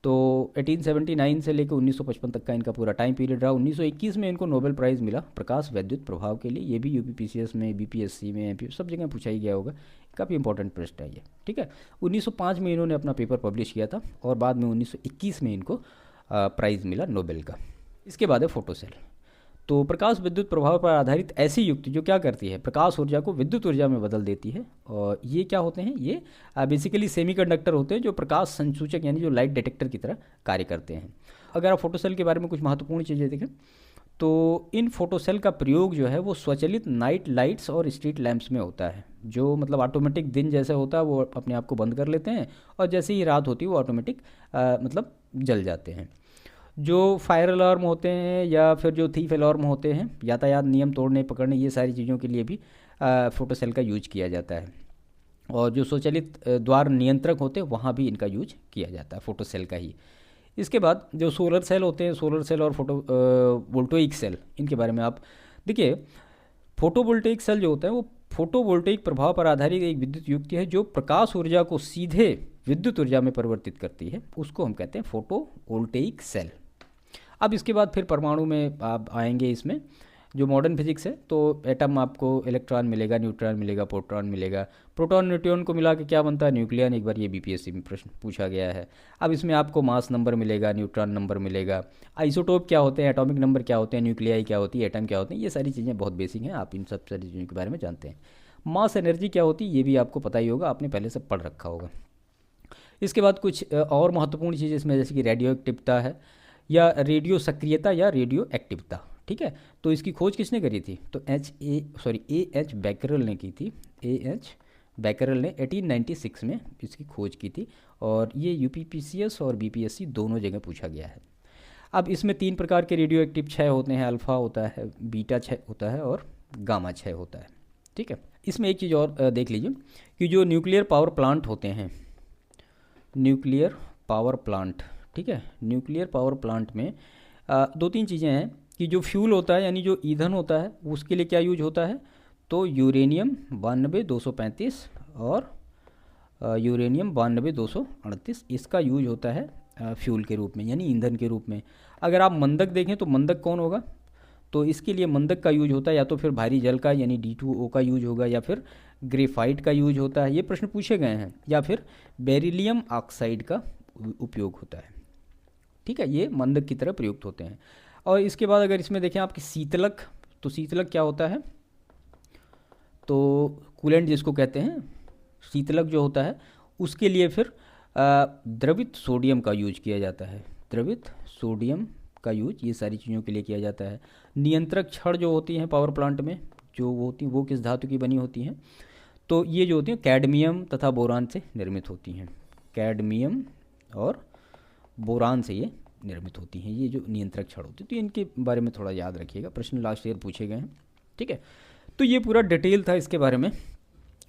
तो 1879 से लेकर 1955 तक का इनका पूरा टाइम पीरियड रहा। 1921 में इनको नोबेल प्राइज़ मिला प्रकाश विद्युत प्रभाव के लिए। ये भी यूपीपीसीएस में, बीपीएससी में, सब जगह पूछा ही गया होगा, काफ़ी इंपॉर्टेंट प्रश्न है ये। ठीक है, 1905 में इन्होंने अपना पेपर पब्लिश किया था और बाद में 1921 में इनको प्राइज़ मिला नोबेल का। इसके बाद है फोटोसेल। तो प्रकाश विद्युत प्रभाव पर आधारित ऐसी युक्ति जो क्या करती है, प्रकाश ऊर्जा को विद्युत ऊर्जा में बदल देती है। और ये क्या होते हैं, ये बेसिकली सेमीकंडक्टर होते हैं जो प्रकाश संसूचक यानी जो लाइट डिटेक्टर की तरह कार्य करते हैं। अगर आप फोटोसेल के बारे में कुछ महत्वपूर्ण चीज़ें देखें तो इन फोटोसेल का प्रयोग जो है वो स्वचालित नाइट लाइट्स और स्ट्रीट लैंप्स में होता है, जो मतलब ऑटोमेटिक दिन जैसे होता है वो अपने आप को बंद कर लेते हैं और जैसे ही रात होती है वो ऑटोमेटिक मतलब जल जाते हैं। जो फायर अलार्म होते हैं या फिर जो थीफ अलार्म होते हैं, यातायात नियम तोड़ने पकड़ने, ये सारी चीज़ों के लिए भी फोटोसेल का यूज किया जाता है। और जो स्वचालित द्वार नियंत्रक होते हैं वहाँ भी इनका यूज किया जाता है फोटोसेल का ही। इसके बाद जो सोलर सेल होते हैं, सोलर सेल और वोल्टेइक सेल, इनके बारे में आप देखिए। फोटोवोल्टेइक सेल जो होता है वो फोटोवोल्टेइक प्रभाव पर आधारित एक विद्युत युक्ति है जो प्रकाश ऊर्जा को सीधे विद्युत ऊर्जा में परिवर्तित करती है, उसको हम कहते हैं फोटोवोल्टेइक सेल। अब इसके बाद फिर परमाणु में आप आएंगे। इसमें जो मॉडर्न फिजिक्स है तो एटम आपको इलेक्ट्रॉन मिलेगा, न्यूट्रॉन मिलेगा, प्रोटॉन मिलेगा। प्रोटॉन न्यूट्रॉन को मिला के क्या बनता है, न्यूक्लियन। एक बार ये बीपीएससी में प्रश्न पूछा गया है। अब इसमें आपको मास नंबर मिलेगा, न्यूट्रॉन नंबर मिलेगा, आइसोटोप क्या होते हैं, एटॉमिक नंबर क्या होते हैं, न्यूक्लियाई क्या होती है, एटम क्या होते हैं, ये सारी चीज़ें बहुत बेसिक हैं, आप इन सब सारी चीज़ों के बारे में जानते हैं। मास एनर्जी क्या होती है ये भी आपको पता ही होगा, आपने पहले से पढ़ रखा होगा। इसके बाद कुछ और महत्वपूर्ण चीज़ें इसमें जैसे कि रेडियो एक्टिविटा है या रेडियो सक्रियता या रेडियो एक्टिविता। ठीक है, तो इसकी खोज किसने करी थी, तो ए एच बैकरल ने की थी। ए एच बैकरल ने 1896 में इसकी खोज की थी और ये यूपीपीसीएस और बीपीएससी दोनों जगह पूछा गया है। अब इसमें 3 प्रकार के रेडियो एक्टिव क्षय होते हैं, अल्फ़ा होता है, बीटा क्षय होता है और गामा क्षय होता है। ठीक है, इसमें एक चीज़ और देख लीजिए कि जो न्यूक्लियर पावर प्लांट होते हैं, न्यूक्लियर पावर प्लांट, ठीक है, न्यूक्लियर पावर प्लांट में 2-3 चीज़ें हैं कि जो फ्यूल होता है यानी जो ईंधन होता है उसके लिए क्या यूज होता है, तो यूरेनियम 92-235 और यूरेनियम 92-238 इसका यूज होता है फ्यूल के रूप में यानी ईंधन के रूप में। अगर आप मंदक देखें तो मंदक कौन होगा, तो इसके लिए मंदक का यूज होता है या तो फिर भारी जल का यानी D2O का यूज होगा या फिर ग्रेफाइट का यूज होता है, ये प्रश्न पूछे गए हैं, या फिर बेरिलियम ऑक्साइड का उपयोग होता है। ठीक है, ये मंदक की तरह प्रयुक्त होते हैं। और इसके बाद अगर इसमें देखें आपकी शीतलक, तो शीतलक क्या होता है, तो कूलेंट जिसको कहते हैं, शीतलक जो होता है उसके लिए फिर द्रवित सोडियम का यूज किया जाता है, द्रवित सोडियम का यूज ये सारी चीज़ों के लिए किया जाता है। नियंत्रक छड़ जो होती हैं पावर प्लांट में जो वो होती हैं वो किस धातु की बनी होती हैं, तो ये जो होती हैं कैडमियम तथा बोरान से निर्मित होती हैं, कैडमियम और बोरान से ये निर्मित होती हैं, ये जो नियंत्रक छड़ होती है। तो इनके बारे में थोड़ा याद रखिएगा, प्रश्न लास्ट ईयर पूछे गए हैं। ठीक है, तो ये पूरा डिटेल था इसके बारे में।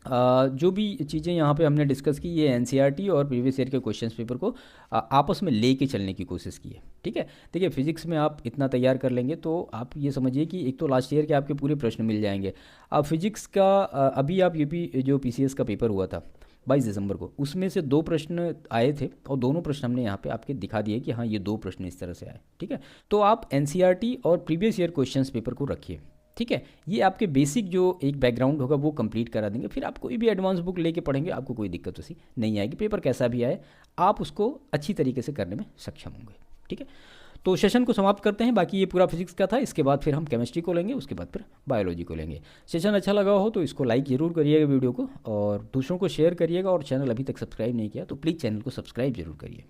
जो भी चीज़ें यहाँ पे हमने डिस्कस की, ये एनसीईआरटी और प्रीवियस ईयर के क्वेश्चंस पेपर को आपस में लेके चलने की कोशिश की है। ठीक है, देखिए फिजिक्स में आप इतना तैयार कर लेंगे तो आप ये समझिए कि एक तो लास्ट ईयर के आपके पूरे प्रश्न मिल जाएंगे। अब फिजिक्स का अभी आप यूपी जो पीसीएस का पेपर हुआ था 22 दिसंबर को, उसमें से 2 प्रश्न आए थे और दोनों प्रश्न हमने यहाँ पे आपके दिखा दिए कि हाँ ये 2 प्रश्न इस तरह से आए। ठीक है, तो आप एनसीईआरटी और प्रीवियस ईयर क्वेश्चंस पेपर को रखिए। ठीक है, ये आपके बेसिक जो एक बैकग्राउंड होगा वो कंप्लीट करा देंगे, फिर आप कोई भी एडवांस बुक लेके पढ़ेंगे आपको कोई दिक्कत उसी नहीं आएगी। पेपर कैसा भी आए आप उसको अच्छी तरीके से करने में सक्षम होंगे। ठीक है, तो सेशन को समाप्त करते हैं। बाकी ये पूरा फिजिक्स का था, इसके बाद फिर हम केमिस्ट्री को लेंगे, उसके बाद फिर बायोलॉजी को लेंगे। सेशन अच्छा लगा हो तो इसको लाइक ज़रूर करिएगा वीडियो को, और दूसरों को शेयर करिएगा, और चैनल अभी तक सब्सक्राइब नहीं किया तो प्लीज़ चैनल को सब्सक्राइब जरूर करिए।